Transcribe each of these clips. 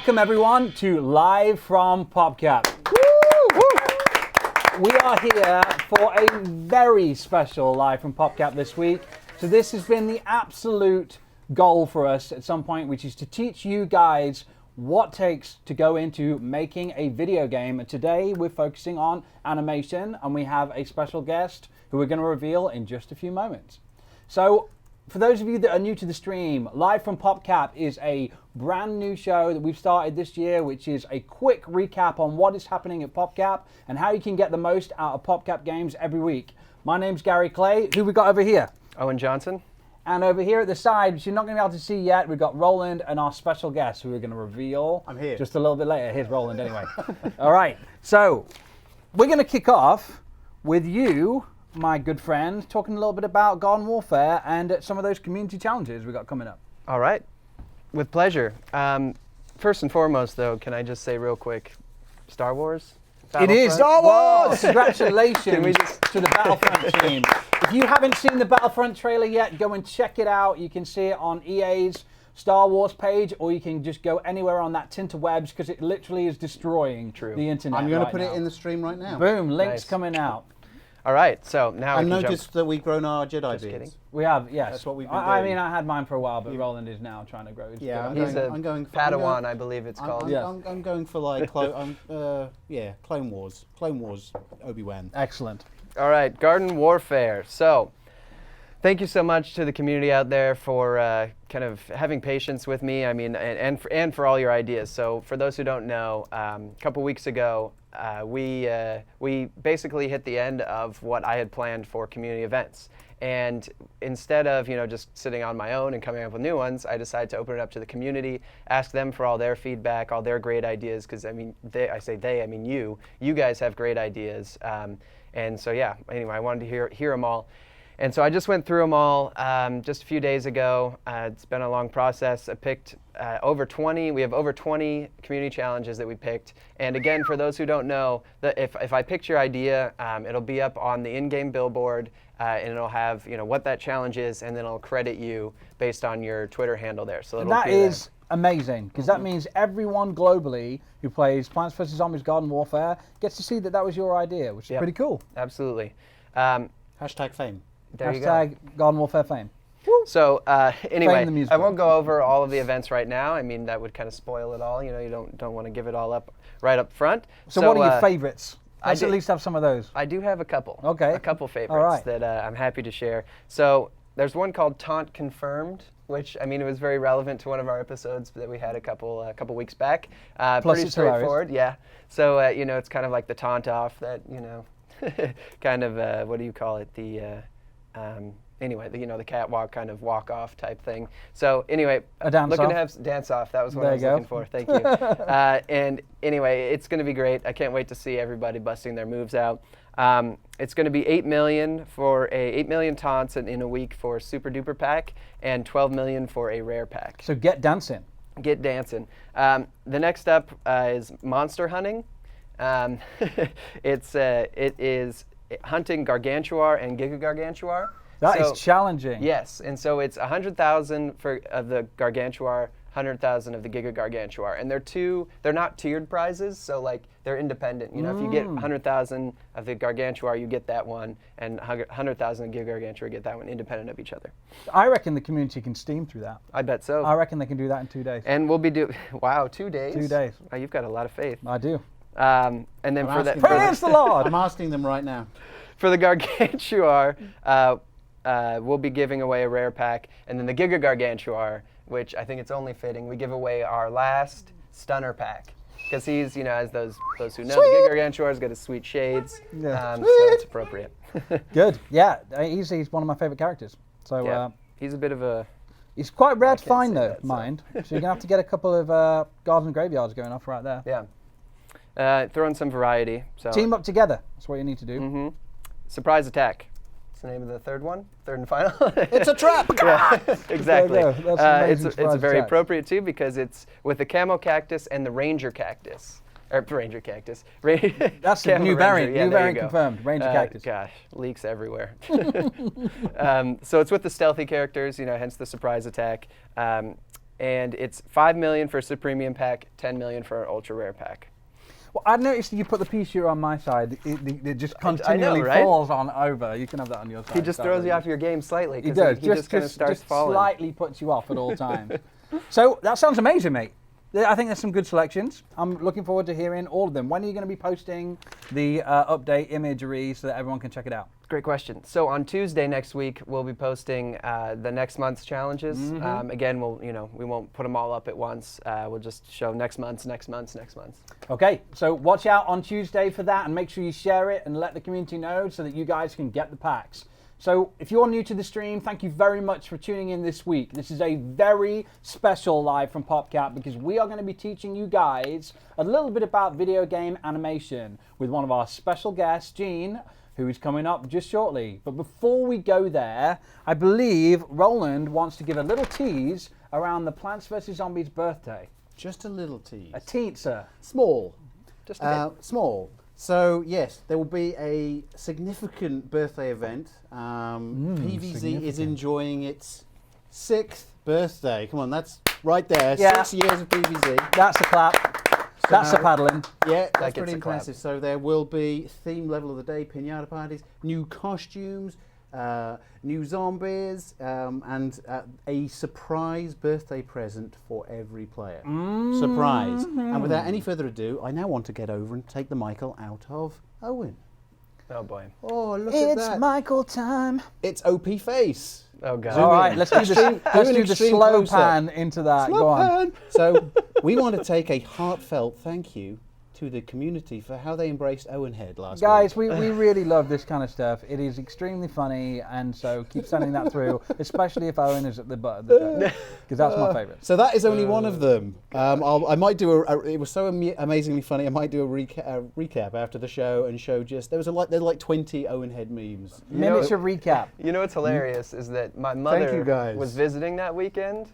Welcome everyone to Live from PopCap. We are here for a very special Live from PopCap this week. So this has been the absolute goal for us at some point, which is to teach you guys what it takes to go into making a video game. And today we're focusing on animation, and we have a special guest who we're going to reveal in just a few moments. So for those of you that are new to the stream, Live from PopCap is a brand new show that we've started this year, which is a quick recap on what is happening at PopCap and how you can get the most out of PopCap games every week. My name's Gary Clay. Who we got over here? Owen Johnson. And over here at the side, which you're not going to be able to see yet, we've got Roland and our special guest who we're going to reveal. I'm here. Just a little bit later. Here's Roland anyway. All right. So we're going to kick off with you, my good friend, talking a little bit about Garden Warfare and some of those community challenges we got coming up. All right. With pleasure. First and foremost, though, can I just say real quick, Star Wars? It is Star Wars! Congratulations to the Battlefront team. If you haven't seen the Battlefront trailer yet, go and check it out. You can see it on EA's Star Wars page, or you can just go anywhere on that tinterwebs, because it literally is destroying the internet. I'm going to put it in the stream right now. Boom, links coming out. All right, so now I noticed that we've grown our Jedi beards. Kidding. We have, yes. That's what we've been doing. I mean, I had mine for a while, but Roland is now trying to grow his beard. He's a Padawan, I believe it's called. I'm going for like, Clone Wars. Clone Wars, Obi-Wan. Excellent. All right, Garden Warfare. So, thank you so much to the community out there for kind of having patience with me. I mean, and for all your ideas. So, for those who don't know, a couple weeks ago, we basically hit the end of what I had planned for community events. And instead of just sitting on my own and coming up with new ones, I decided to open it up to the community, ask them for all their feedback, all their great ideas. Because I mean, I mean you guys have great ideas. And so yeah, anyway, I wanted to hear them all. And so I just went through them all just a few days ago. It's been a long process. I picked over 20. We have over 20 community challenges that we picked. And again, for those who don't know, if I picked your idea, it'll be up on the in-game billboard, and it'll have what that challenge is, and then it'll credit you based on your Twitter handle there. So that is amazing, because that means everyone globally who plays Plants vs. Zombies Garden Warfare gets to see that was your idea, which is pretty cool. Absolutely. Hashtag fame. There you go. Hashtag Garden Warfare fame. So anyway, Fame I won't go over all of the events right now. I mean, that would kind of spoil it all. You don't want to give it all up right up front. So what are your favorites? Let's at least have some of those. I do have a couple. Okay. A couple favorites that I'm happy to share. So there's one called Taunt Confirmed, which, I mean, it was very relevant to one of our episodes that we had a couple weeks back. Plus pretty it's straightforward, hilarious. yeah. So, it's kind of like the taunt off that, kind of, what do you call it? Anyway, the catwalk kind of walk off type thing. So anyway, a dance looking off. to have dance off. That was what I was looking for. Thank you. And anyway, it's going to be great. I can't wait to see everybody busting their moves out. It's going to be 8 million for 8 million taunts in a week for a super duper pack, and 12 million for a rare pack. So get dancing. Get dancing. The next up is monster hunting. It is hunting Gargantuar and Giga Gargantuar. That is challenging. Yes, and so it's 100,000 of the Gargantuar, 100,000 of the Giga Gargantuar, and they're not tiered prizes, so like they're independent. If you get 100,000 of the Gargantuar, you get that one, and 100,000 of Giga Gargantuar, you get that one, independent of each other. I reckon the community can steam through that. I bet so. I reckon they can do that in 2 days. And we'll be wow, 2 days. 2 days. Oh, you've got a lot of faith. I do. And then Praise the Lord. I'm asking them right now. For the Gargantuar, we'll be giving away a rare pack, and then the Giga Gargantuar, which I think it's only fitting, we give away our last stunner pack, because he's, as those who know, the Giga Gargantuar's got his sweet shades, so it's appropriate. Good, yeah, he's one of my favorite characters. So yeah, he's a bit of a. He's quite rare to find though, mind. So you're gonna have to get a couple of garden graveyards going off right there. Yeah, throw in some variety. So team up together. That's what you need to do. Mm-hmm. Surprise attack. What's the name of the third and final? It's a trap! Yeah, exactly. It's very appropriate too, because it's with the camo cactus and the ranger cactus. Or ranger cactus. That's the new variant. New variant confirmed. Ranger cactus. Gosh, leaks everywhere. So it's with the stealthy characters, hence the surprise attack. and it's 5 million for a premium pack, 10 million for an ultra rare pack. Well, I noticed that you put the pea shooter on my side. It just continually right? falls on over. You can have that on your side. He just throws you off your game slightly. He does. He just kind of starts falling. Slightly puts you off at all times. So that sounds amazing, mate. I think there's some good selections. I'm looking forward to hearing all of them. When are you going to be posting the update imagery so that everyone can check it out? Great question. So on Tuesday next week, we'll be posting the next month's challenges. Again, we won't put them all up at once. We'll just show next month's. Okay, so watch out on Tuesday for that, and make sure you share it and let the community know so that you guys can get the packs. So if you're new to the stream, thank you very much for tuning in this week. This is a very special live from PopCap because we are going to be teaching you guys a little bit about video game animation with one of our special guests, Gene, who is coming up just shortly. But before we go there, I believe Roland wants to give a little tease around the Plants vs. Zombies birthday. Just a little tease. A tease, sir. Small. Just a bit. Small. So yes, there will be a significant birthday event. PVZ is enjoying its 6th birthday. Come on, that's right there. Yeah. 6 years of PVZ. That's a clap. That's a paddling. Yeah, that's gets pretty a clap. impressive. So there will be theme level of the day, pinata parties, new costumes, new zombies, and a surprise birthday present for every player. Surprise. And without any further ado, I now want to get over and take the Michael out of Owen. Oh boy. Oh, look at that. It's Michael time. It's OP face. Oh god. All right, let's do the, let's do the extreme slow close-up. pan into that. Slow Go on. pan. So we want to take a heartfelt thank you to the community for how they embraced Owen Head last Guys, week. we really love this kind of stuff. It is extremely funny, and so keep sending that through, especially if Owen is at the butt of the joke, because that's my favourite. So that is only one of them. I might do it was so amazingly funny. I might do a recap after the show and show just there's like 20 Owen Head memes. Miniature recap. You know what's hilarious is that my you, mother guys. was visiting that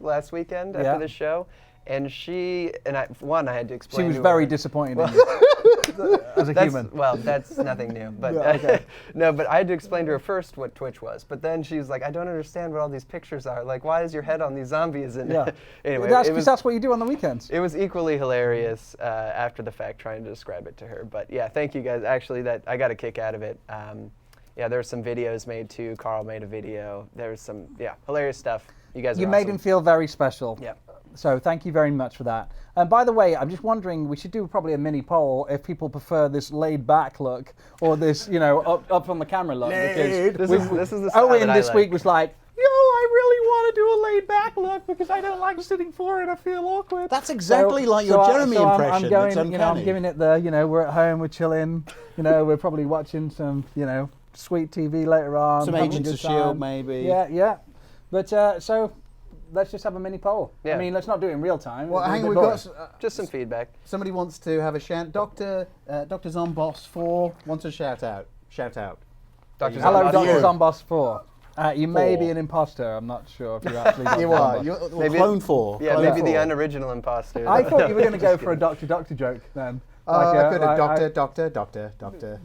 last weekend after the show, and I had to explain. She was to very her, disappointed in you as a human. Well, that's nothing new. But okay. no, but I had to explain to her first what Twitch was. But then she was like, I don't understand what all these pictures are. Like, why is your head on these zombies? And Yeah. anyway, that's what you do on the weekends. it was equally hilarious after the fact trying to describe it to her. But yeah, thank you guys. Actually, that I got a kick out of it. Yeah, there were some videos made too. Carl made a video. There was some hilarious stuff. You guys. You are made awesome. him feel very special. Yeah. So thank you very much for that. And by the way, I'm just wondering, we should do probably a mini poll if people prefer this laid back look or this, up from the camera look. Because This is the style Owen that I this like. week was like, I really want to do a laid back look because I don't like sitting forward and I feel awkward. That's exactly like your Jeremy impression. I'm going, It's I'm uncanny. giving it the, we're at home, we're chilling, we're probably watching some, sweet TV later on. Some having a Agents good of S.H.I.E.L.D. time. maybe. Yeah. But so let's just have a mini poll. Yeah. I mean, let's not do it in real time. Well, It'd be hang a on, bit we've boring. got Just some feedback. somebody wants to have a shout. Dr. Zomboss 4 wants a shout out. Shout out. Dr. Hello, Zomboss. Dr. You. Zomboss 4. You may Four. be an imposter. I'm not sure if you're actually Dr. You are. Zomboss. You're Maybe- Clone 4. Yeah, Clone maybe 4. the unoriginal imposter. I thought you were going to go for a Doctor joke then. I could have I- Doctor.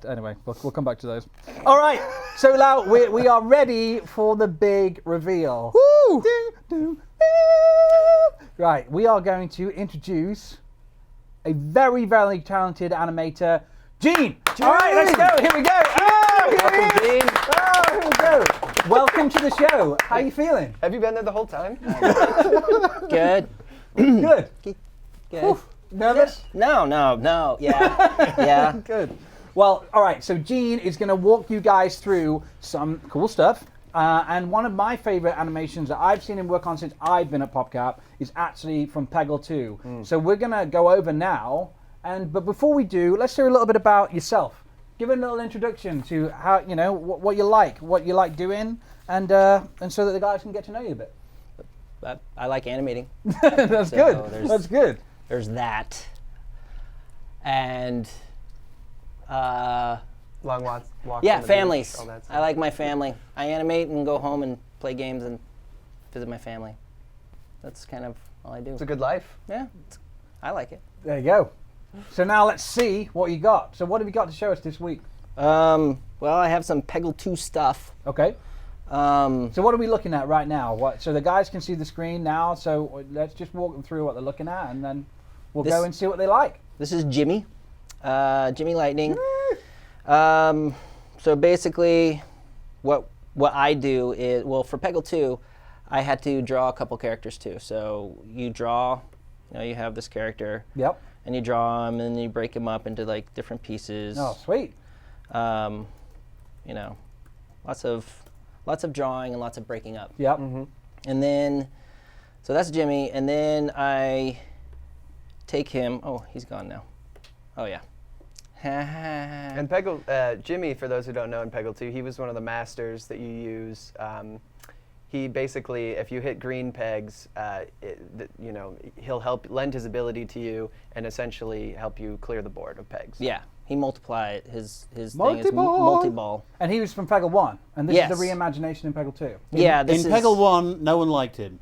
Anyway, we'll come back to those. All right, so now we are ready for the big reveal. Woo! Right, we are going to introduce a very, very talented animator, Gene. All right, let's go. Here we go. Oh, here he Welcome, is. Gene. Oh, here we go. Welcome to the show. How are you feeling? Have you been there the whole time? Good. Good. Good. Nervous? No. Yeah. Yeah. Good. Well, all right, so Gene is going to walk you guys through some cool stuff. And one of my favorite animations that I've seen him work on since I've been at PopCap is actually from Peggle 2. So we're going to go over now. But before we do, let's hear a little bit about yourself. Give a little introduction to how, what you like doing, and so that the guys can get to know you a bit. I like animating. That's So good. there's- That's good. There's that. And Long walks. yeah, on the families. beach, all that stuff. I like my family. I animate and go home and play games and visit my family. That's kind of all I do. It's a good life. Yeah, I like it. There you go. So now let's see what you got. So what have you got to show us this week? Well, I have some Peggle 2 stuff. Okay. So what are we looking at right now? So the guys can see the screen now. So let's just walk them through what they're looking at, and then we'll go and see what they like. This is Jimmy, Jimmy Lightning. So basically, what I do is, well, for Peggle 2, I had to draw a couple characters too. So you draw, you have this character. Yep. And you draw them, and then you break them up into like different pieces. Oh, sweet. Lots of drawing and lots of breaking up. Yep. Mm-hmm. And then, so that's Jimmy, and then I take him. Oh, he's gone now. Oh yeah. And Peggle, Jimmy, for those who don't know, in Peggle 2, he was one of the masters that you use. He basically, if you hit green pegs, he'll lend his ability to you and essentially help you clear the board of pegs. Yeah, he multiplied his thing is Multi-ball. multi-ball. And he was from Peggle 1, and this Yes. is the reimagination in Peggle 2. Yeah, In this is Peggle 1, no one liked him.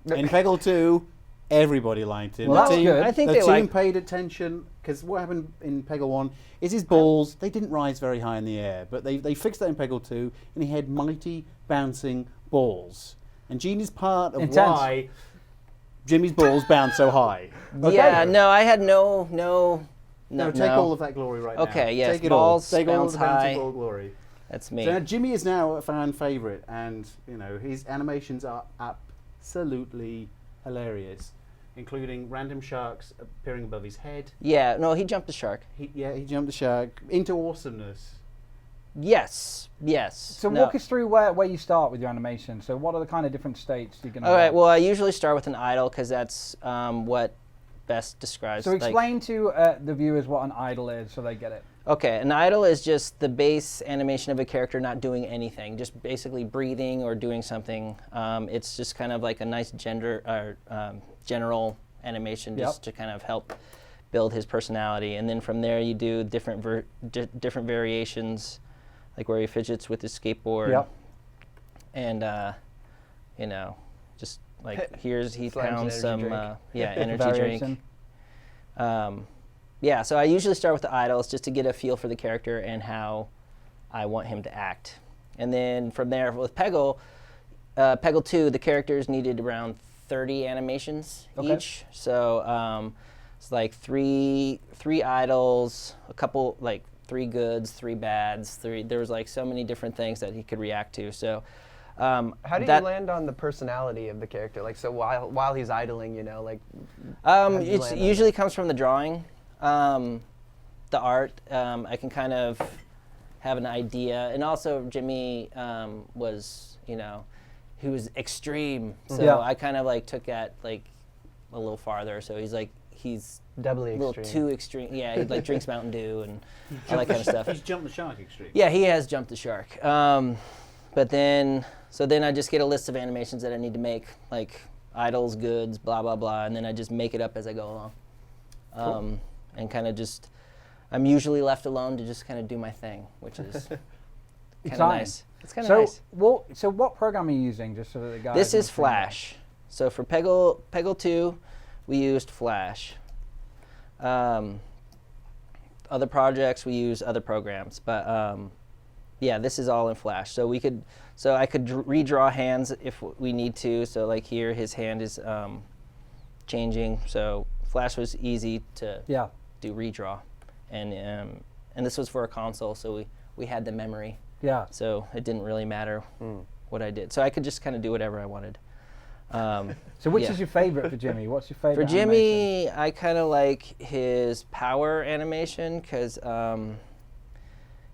In Peggle 2, everybody liked him. Well, the that's team, good. I think the they team like- paid attention, because what happened in Peggle 1 is his balls, they didn't rise very high in the air, but they fixed that in Peggle 2, and he had mighty bouncing balls. And Gene is part of Intense. why Jimmy's balls bounce so high. Okay. Yeah, no, I had no. No, take all of that glory right now. Okay, yes, take it balls all. Take all of bounce the high. bouncing ball glory. That's me. So now Jimmy is now a fan favorite, and his animations are absolutely hilarious, including random sharks appearing above his head. Yeah, no, he jumped the shark. He jumped the shark into awesomeness. Yes. So No. walk us through where you start with your animation. So what are the kind of different states you're going to All right. Well, I usually start with an idle because that's what best describes. So explain to the viewers what an idle is so they get it. Okay, an idle is just the base animation of a character not doing anything, just basically breathing or doing something. It's just kind of like a nice general animation just to kind of help build his personality. And then from there you do different variations, like where he fidgets with his skateboard. Yep. And, just like here's he Slams an pounds some energy energy Variation. drink. Yeah, so I usually start with the idols just to get a feel for the character and how I want him to act. And then from there, with Peggle 2, the characters needed around 30 animations each. So it's like three idols, a couple, like 3 goods, 3 bads, there was like so many different things that he could react to. So How do you land on the personality of the character? Like, so while he's idling, it usually comes from the drawing, the art. I can kind of have an idea, and also Jimmy was, he was extreme, so I kind of like took that like a little farther. So he's doubly a little extreme. too extreme. Yeah, he like drinks Mountain Dew and all that kind of stuff. He's jumped the shark extreme. Yeah, he has jumped the shark. But then I just get a list of animations that I need to make, like idols, goods, blah, blah, blah, and then I just make it up as I go along. And kind of just, I'm usually left alone to just kind of do my thing, which is kind of nice. It's kind of nice. So what program are you using, just so that the guys... This is understand? Flash. So for Peggle 2, we used Flash. Other projects, we use other programs, but yeah, this is all in Flash. So I could redraw hands if we need to. So like here, his hand is changing. So Flash was easy to do redraw, and this was for a console, so we had the memory. Yeah. So it didn't really matter what I did. So I could just kind of do whatever I wanted. So which is your favorite for Jimmy? What's your favorite For Jimmy, I kind of like his power animation because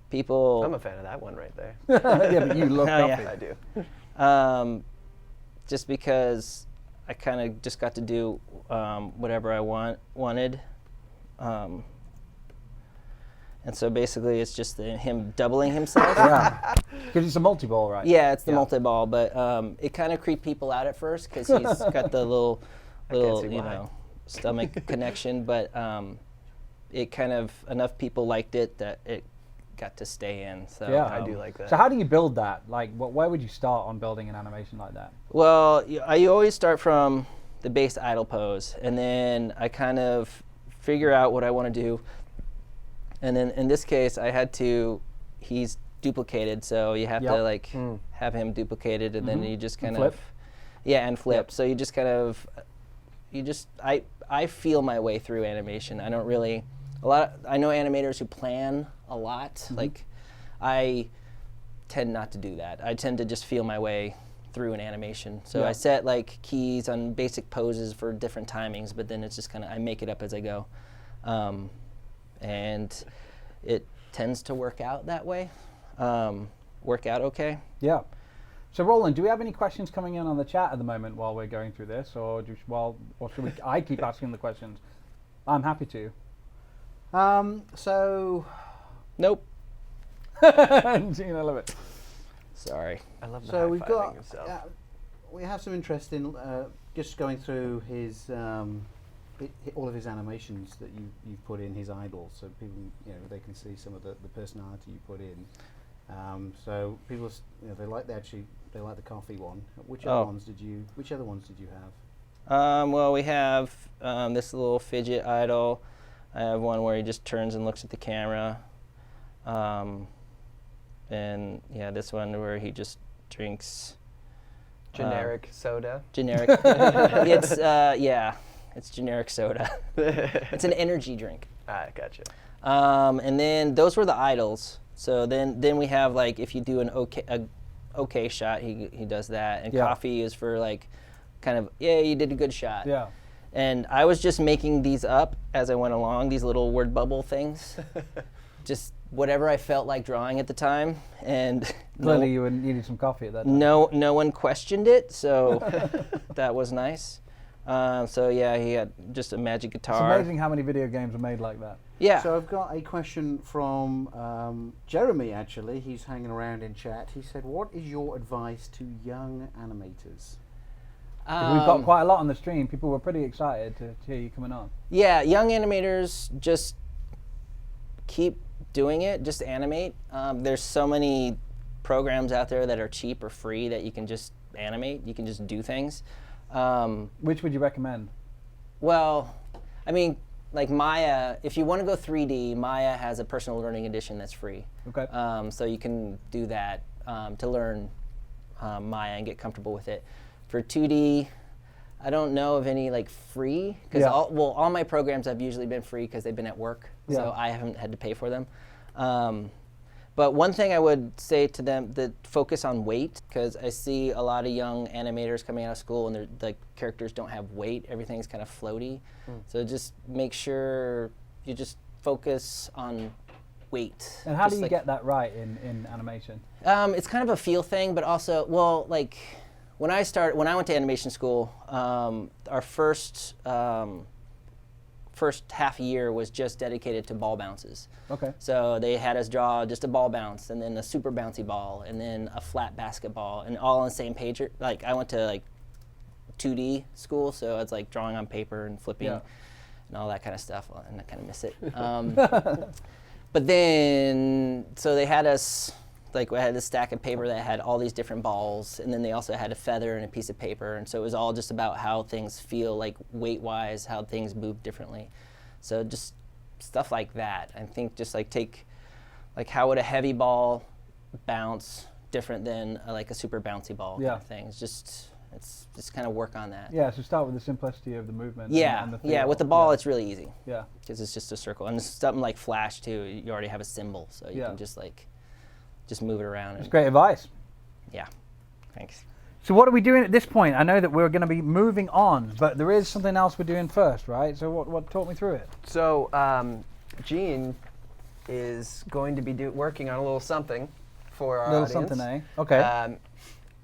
people... I'm a fan of that one right there. Yeah, but you love yeah. coffee. I do. Just because I kind of just got to do whatever I wanted. And so basically it's just him doubling himself. Yeah. Because it's a multi-ball, right? Yeah, it's the multi-ball, but it kind of creeped people out at first because he's got the little see why. stomach connection, but it kind of, enough people liked it that it got to stay in. So Yeah. I do like that. So how do you build that? Like, where would you start on building an animation like that? Well, I always start from the base idle pose, and then I kind of figure out what I want to do. And then in this case, he's duplicated, so you have to like have him duplicated, and then you just kind of flip. and flip. So you just kind of I feel my way through animation. I don't really I know animators who plan a lot. Like I tend not to do that. I tend to just feel my way through an animation. So I set like keys on basic poses for different timings, but then it's just kind of I make it up as I go, and it tends to work out that way. Work out okay. Yeah. So Roland, do we have any questions coming in on the chat at the moment while we're going through this, or should we? I keep asking the questions. I'm happy to. So. Nope. Gene, I love it. Sorry. I love the So we've got. high-fiving himself. We have some interest in just going through his all of his animations that you've put in his idols, so people they can see some of the personality you put in. So people they like the coffee one. Which other ones did you have? Well, we have this little fidget idol. I have one where he just turns and looks at the camera. And yeah, this one where he just drinks Generic soda. generic. It's generic soda. It's an energy drink. Ah, gotcha. And then those were the idols. So then we have like if you do an okay shot, he does that, and coffee is for like kind of you did a good shot. Yeah. And I was just making these up as I went along, these little word bubble things. Just whatever I felt like drawing at the time, and Clearly you needed some coffee at that time. no one questioned it, so that was nice. So yeah, he had just a magic guitar. It's amazing how many video games are made like that. Yeah. So I've got a question from Jeremy. Actually, he's hanging around in chat. He said, "What is your advice to young animators?" We've got quite a lot on the stream. People were pretty excited to hear you coming on. Yeah, young animators, just keep doing it. Just animate. There's so many programs out there that are cheap or free that you can just animate. You can just do things. Which would you recommend? Well, I mean, like Maya, if you want to go 3D, Maya has a personal learning edition that's free. Okay. So you can do that to learn Maya and get comfortable with it. For 2D, I don't know of any like free, because all my programs have usually been free because they've been at work, so I haven't had to pay for them. But one thing I would say to them, that focus on weight, because I see a lot of young animators coming out of school and the characters don't have weight. Everything's kind of floaty. So just make sure you just focus on weight. And how do you get that right in animation? It's kind of a feel thing, but also, well, like when I went to animation school, our first half year was just dedicated to ball bounces. Okay. So they had us draw just a ball bounce, and then a super bouncy ball, and then a flat basketball, and all on the same page. Like I went to like 2D school, so it's like drawing on paper and flipping and all that kind of stuff, and I kind of miss it. But then, so they had us, like I had this stack of paper that had all these different balls, and then they also had a feather and a piece of paper, and so it was all just about how things feel, like weight-wise, how things move differently. So just stuff like that. I think just like like how would a heavy ball bounce different than like a super bouncy ball kind of thing. It's just kind of work on that. Yeah, so start with the simplicity of the movement. Yeah, and the feel. yeah. With the ball, it's really easy. Yeah. Because it's just a circle, and something like Flash too. You already have a symbol, so you can just move it around. That's great advice. Yeah, thanks. So what are we doing at this point? I know that we're going to be moving on, but there is something else we're doing first, right? So what talk me through it? So Gene is going to be working on a little something for our audience. Something, eh? Okay.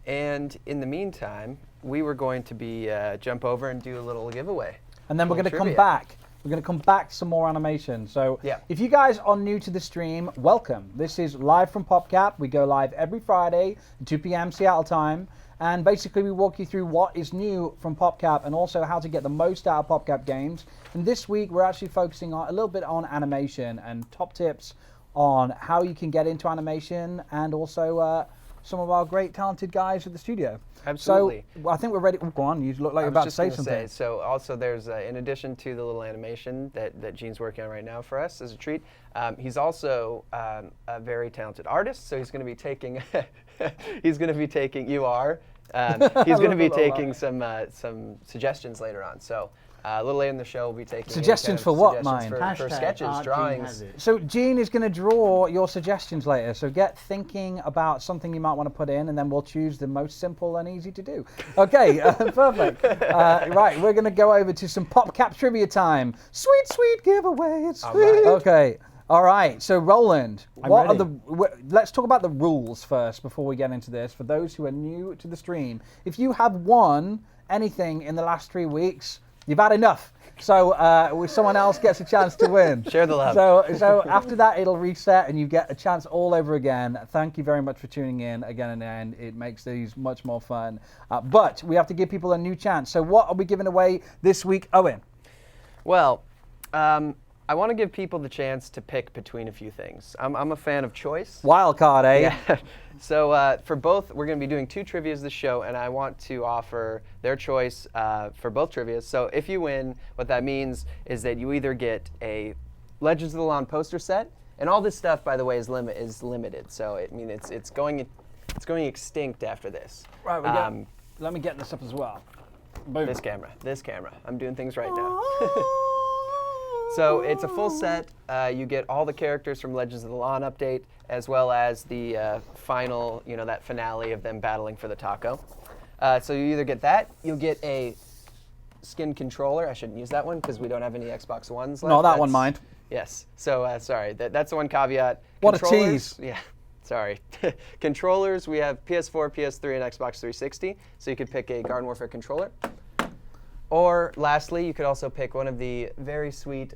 And in the meantime, we were going to be jump over and do a little giveaway. And then we're going to come trivia. back. We're going to come back to some more animation. So if you guys are new to the stream, welcome. This is live from PopCap. We go live every Friday at 2 p.m. Seattle time. And basically we walk you through what is new from PopCap and also how to get the most out of PopCap games. And this week we're actually focusing on a little bit on animation and top tips on how you can get into animation, and also some of our great talented guys at the studio. Absolutely. So I think we're ready. Oh, go on, you look like I you're was about to just say gonna something. So also there's, in addition to the little animation that Gene's working on right now for us as a treat, he's also a very talented artist. So he's going to be taking, he's going to be taking, he's going to be taking some suggestions later on. So a little later in the show, we'll be taking Suggestions for what, mine? For sketches, drawings. So Gene is going to draw your suggestions later. So get thinking about something you might want to put in, and then we'll choose the most simple and easy to do. Okay, perfect. Right, we're going to go over to some PopCap trivia time. Sweet, sweet giveaway. It's sweet. Right. Okay. All right. So Roland, I'm what ready. are let's talk about the rules first before we get into this. For those who are new to the stream, if you have won anything in the last 3 weeks, you've had enough. So someone else gets a chance to win. Share the love. So after that, it'll reset and you get a chance all over again. Thank you very much for tuning in again and again. It makes these much more fun. But we have to give people a new chance. So what are we giving away this week, Owen? Well, I want to give people the chance to pick between a few things. I'm a fan of choice. Wild card, eh? Yeah. So for both, we're going to be doing 2 trivias this show, and I want to offer their choice for both trivias. So if you win, what that means is that you either get a Legends of the Lawn poster set, and all this stuff, by the way, is limited. So it's going extinct after this. Right. Let me get this up as well. Boom. This camera. I'm doing things right now. So it's a full set. You get all the characters from Legends of the Lawn update, as well as the final, that finale of them battling for the taco. So you either get that, you'll get a skin controller. I shouldn't use that one because we don't have any Xbox Ones left. No, that one, mind. Yes. So sorry, that's the one caveat. What a tease. Yeah. Sorry. Controllers, we have PS4, PS3, and Xbox 360. So you could pick a Garden Warfare controller. Or lastly, you could also pick one of the very sweet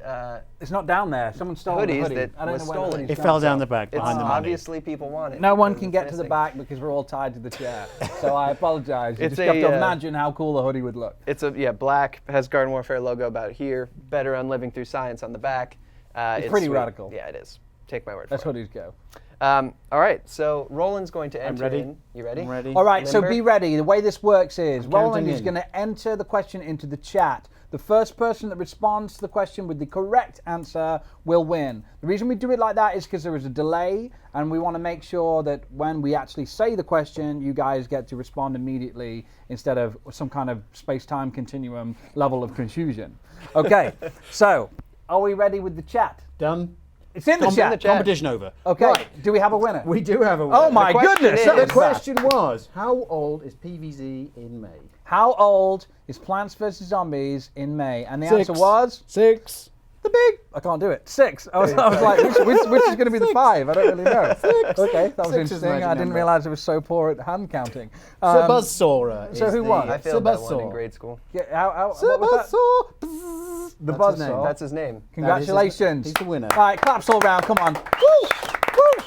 It's not down there. Someone stole the hoodies hoodie. that I don't was know where the stolen. hoodie's It gone. fell down the back It's behind the money. obviously people want it. No one because can it's get to the missing. back because we're all tied to the chair. So I apologize. You It's just have to a, imagine how cool a hoodie would look. It's black, has Garden Warfare logo about here, better on Living Through Science on the back. It's pretty sweet. radical. Yeah, it is. Take my word That's for it. hoodies go. All right, so Roland's going to enter ready. in. You ready? I'm ready. All right, so Limber? be ready. The way this works is I'm Roland counting is in. going to enter the question into the chat. The first person that responds to the question with the correct answer will win. The reason we do it like that is because there is a delay, and we want to make sure that when we actually say the question, you guys get to respond immediately instead of some kind of space-time continuum level of confusion. Okay, so are we ready with the chat? Done. It's in the chat. Competition over. Okay, Right. do we have a winner? We do have a winner. Oh my question goodness! is- that The was question was, how old is PVZ in May? How old is Plants vs. Zombies in May? And the 6. answer was 6. the big. I can't do it. 6. I was like, which is going to be the 5? I don't really know. 6. Okay, that was 6 is the interesting. magic I didn't number. realize it was so poor at hand counting. Buzzsaw. so who won? I failed that one in Buzzsaw. grade school. What was that? Buzzsaw. The That's his name. Buzzsaw. That's his name. Congratulations. He's the winner. All right, claps all round. Come on. Woo! Woo!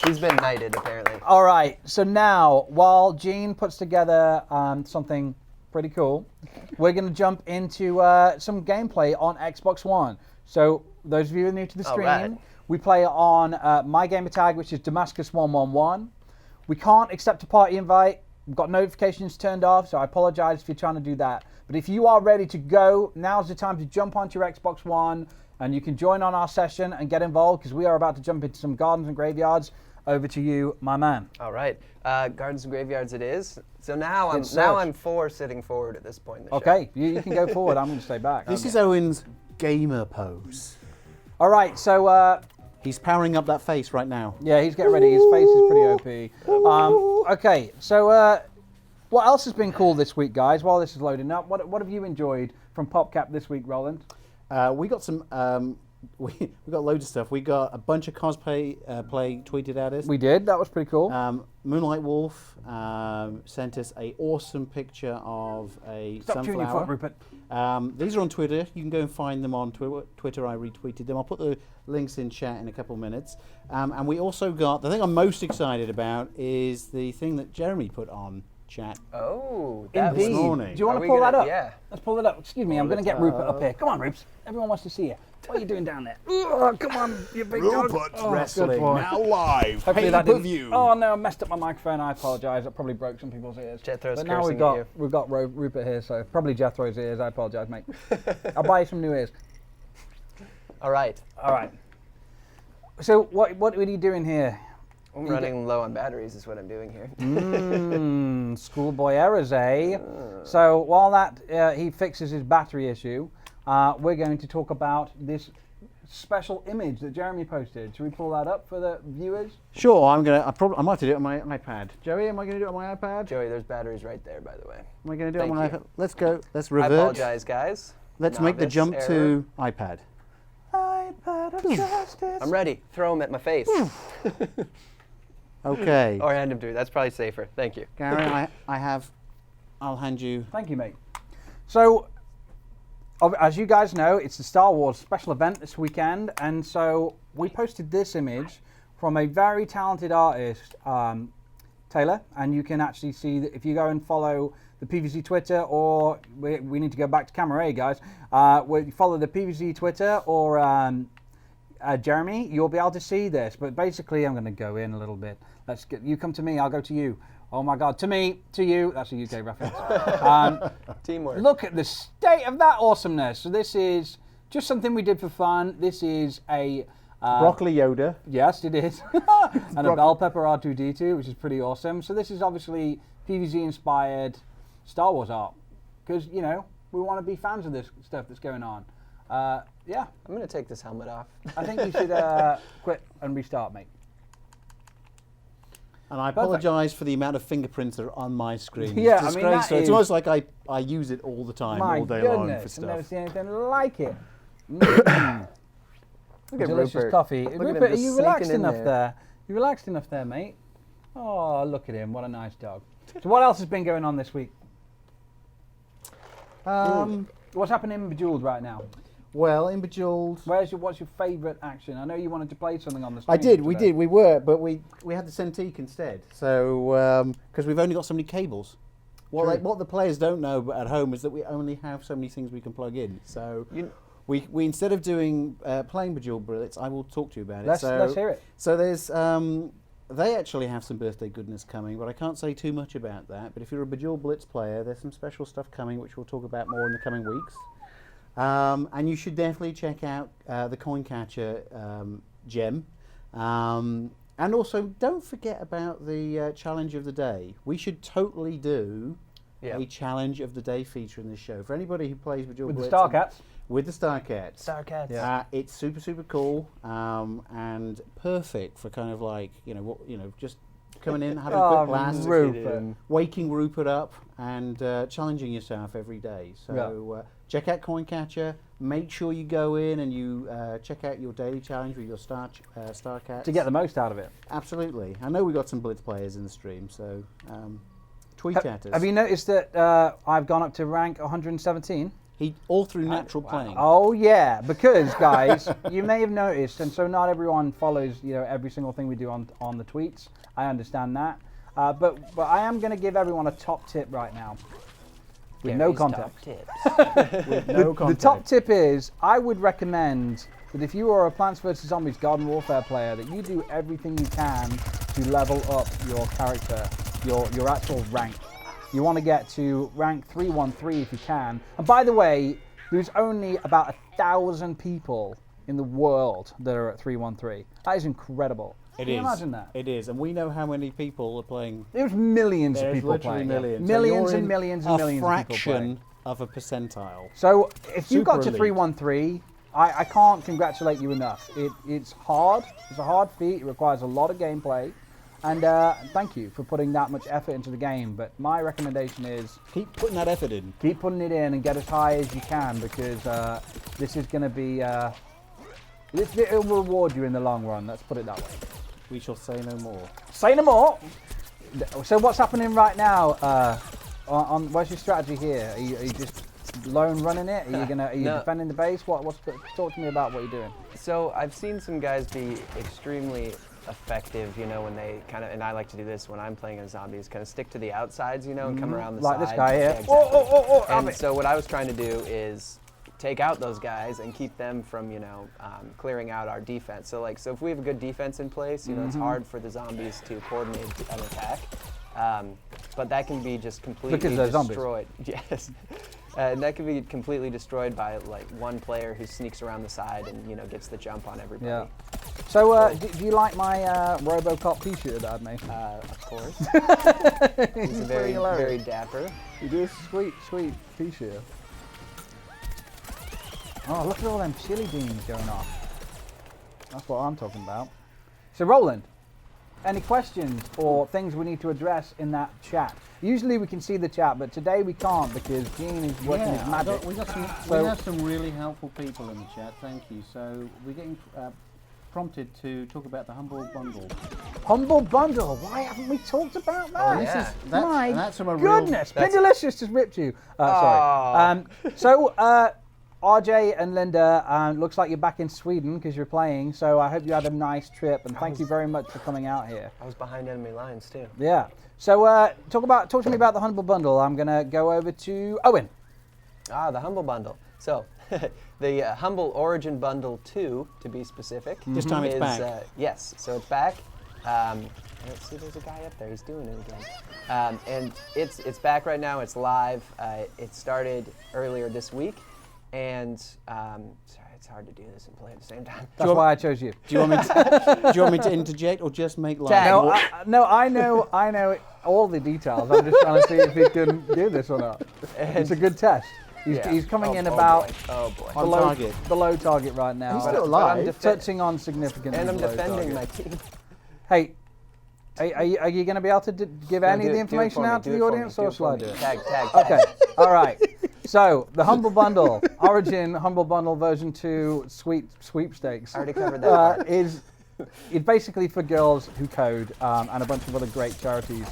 He's been knighted, apparently. All right, so now, while Gene puts together something pretty cool, we're going to jump into some gameplay on Xbox One. So, those of you who are new to the All stream, right. we play on my gamer tag, which is Damascus111. We can't accept a party invite. We've got notifications turned off, so I apologize if you're trying to do that. But if you are ready to go, now's the time to jump onto your Xbox One, and you can join on our session and get involved, because we are about to jump into some gardens and graveyards. Over to you, my man. All right, Gardens and Graveyards it is. So now It's I'm sitting forward at this point in the show. Okay, you can go forward. I'm going to stay back. This is Owen's gamer pose. All right, so He's powering up that face right now. yeah, he's getting ready. His face is pretty OP. Okay, so what else has been cool this week, guys? While this is loading up, what have you enjoyed from PopCap this week, Roland? We got some. We got loads of stuff. We got a bunch of cosplay play tweeted at us. We did. That was pretty cool. Moonlight Wolf sent us a awesome picture of a Stop chewing your foot, sunflower. Rupert. These are on Twitter. You can go and find them on Twitter. I retweeted them. I'll put the links in chat in a couple of minutes. And we also got, the thing I'm most excited about is the thing that Jeremy put on chat. Oh, that Indeed. morning. Do you want Are to we pull gonna- that up? yeah. Let's pull it up. Excuse me, I'm going to get Rupert up here. Come on, Rupes. Everyone wants to see you. What are you doing down there? Oh, come on, you big dog. Robot Oh, wrestling. good boy. now live. Hopefully that didn't. Pay-per-view. Oh no, I messed up my microphone. I apologise. That probably broke some people's ears. Jethro's but now cursing at you. we've got Rupert here, so probably Jethro's ears. I apologise, mate. I'll buy you some new ears. All right. All right. So what are you doing here? I'm running low on batteries is what I'm doing here. Schoolboy errors, eh? So while that he fixes his battery issue, we're going to talk about this special image that Jeremy posted. Should we pull that up for the viewers? Sure, I might have to do it on my iPad. Joey, am I going to do it on my iPad? Joey, there's batteries right there, by the way. Am I going to do it on Thank my you. iPad? Let's go. Let's I revert. apologize, guys. Let's make the Novice jump error. to iPad. iPad of justice. I'm ready. Throw them at my face. Okay. Or hand them to me. That's probably safer. Thank you. Gary, I'll hand you. Thank you, mate. So, as you guys know, it's the Star Wars special event this weekend, and so we posted this image from a very talented artist, Taylor, and you can actually see that if you go and follow the PVC Twitter, or we need to go back to camera A, guys. Follow the PVC Twitter or Jeremy, you'll be able to see this. But basically, I'm going to go in a little bit. You come to me, I'll go to you. Oh my God, to me, to you. That's a UK reference. Teamwork. Look at the state of that awesomeness. So this is just something we did for fun. This is a Broccoli Yoda. yes, it is, and a bell pepper R2D2, which is pretty awesome. So this is obviously PVZ inspired Star Wars art, because we want to be fans of this stuff that's going on. Yeah, I'm going to take this helmet off. I think you should quit and restart, mate. And I apologise for the amount of fingerprints that are on my screen. Yeah, it's I mean, that disgraceful. It's is- almost like I use it all the time, My all day long goodness, for I've never stuff. seen anything like it. Look at Delicious Rupert. coffee. Look at him Rupert, are just you relaxed sneaking in enough there? You relaxed enough there, mate? Oh, look at him. What a nice dog. So what else has been going on this week? What's happening in Bejeweled right now? Well, in Bejeweled, What's your favourite action? I know you wanted to play something on the stream. I did. We today. did. We were, but we had the Cintiq instead. So because we've only got so many cables. What the players don't know at home is that we only have so many things we can plug in. So we instead of doing playing Bejeweled Blitz, I will talk to you about it. Let's hear it. So there's they actually have some birthday goodness coming, but I can't say too much about that. But if you're a Bejeweled Blitz player, there's some special stuff coming, which we'll talk about more in the coming weeks. And you should definitely check out the Coin Catcher gem. And also, don't forget about the challenge of the day. We should totally do a challenge of the day feature in this show. For anybody who plays Bejeweled With the Blitz, Starcats. with the Starcats. Starcats. Yeah. It's super, super cool and perfect for kind of like, just coming in, having a quick blast, Rupert. waking Rupert up and challenging yourself every day. So check out Coin Catcher. Make sure you go in and you check out your daily challenge with your Starcats. To get the most out of it. Absolutely. I know we got some Blitz players in the stream, so tweet at us. Have you noticed that I've gone up to rank 117? All through natural playing. Oh yeah, because guys, you may have noticed, and so not everyone follows every single thing we do on the tweets. I understand that, but I am going to give everyone a top tip right now, with no context. With no The context. top tip is I would recommend that if you are a Plants vs Zombies Garden Warfare player, that you do everything you can to level up your character, your actual rank. You want to get to rank 313 if you can. And by the way, there's only about 1,000 people in the world that are at 313. That is incredible. Can you imagine that? It is, and we know how many people are playing. There's millions of There's people literally playing. millions. Millions So you're and in millions and millions a of people playing. fraction of a percentile. So if you Super got to elite. 313, I can't congratulate you enough. It's hard. It's a hard feat. It requires a lot of gameplay. And thank you for putting that much effort into the game. But my recommendation is Keep putting that effort in. keep putting it in and get as high as you can, because this is going to be... it will reward you in the long run. Let's put it that way. We shall say no more. Say no more. So what's happening right now? What's your strategy here? Are you just lone running it? Are you No. defending the base? Talk to me about what you're doing. So I've seen some guys be extremely effective, when they and I like to do this when I'm playing as zombies, kind of stick to the outsides, and come around the Like side. this guy here. Yeah, exactly. Oh, And so what I was trying to do is take out those guys and keep them from, clearing out our defense. So if we have a good defense in place, it's hard for the zombies to coordinate an attack. But that can be just completely destroyed. Yes. And that can be completely destroyed by one player who sneaks around the side and gets the jump on everybody. Yeah. So do you like my RoboCop T-shirt that I've made? Of course. He's very, very dapper. You do a sweet T-shirt. Oh, look at all them chili beans going off. That's what I'm talking about. So Roland, any questions or things we need to address in that chat? Usually we can see the chat, but today we can't because Gene is working his magic. We have some really helpful people in the chat. Thank you. So we're getting prompted to talk about the Humble Bundle. Humble Bundle. Why haven't we talked about that? Oh, yeah. That's from a Goodness, Pindalicious just ripped you. Sorry. So RJ and Linda, looks like you're back in Sweden because you're playing. So I hope you had a nice trip, and thank you very much for coming out here. I was behind enemy lines too. Yeah. So talk to me about the Humble Bundle. I'm gonna go over to Owen. The Humble Bundle. So the Humble Origin Bundle 2, to be specific. This time it's back. Yes. So it's back. Let's see, there's a guy up there. He's doing it again. And it's back right now. It's live. It started earlier this week. And sorry, it's hard to do this and play at the same time. That's why I chose you. Do you want me to interject or just make live? No, I know all the details. I'm just trying to see if he can do this or not. It's a good test. He's coming in about below target right now. He's still alive. Touching on significantly. And I'm below defending target. my team. Hey, are you going to be able to give any of the information out to the audience, or shall I do it? Tag. Okay, all right. So the Humble Bundle, Origin Humble Bundle version 2 sweepstakes. I already covered that part. It's basically for girls who code and a bunch of other great charities.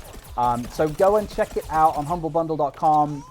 So go and check it out on humblebundle.com.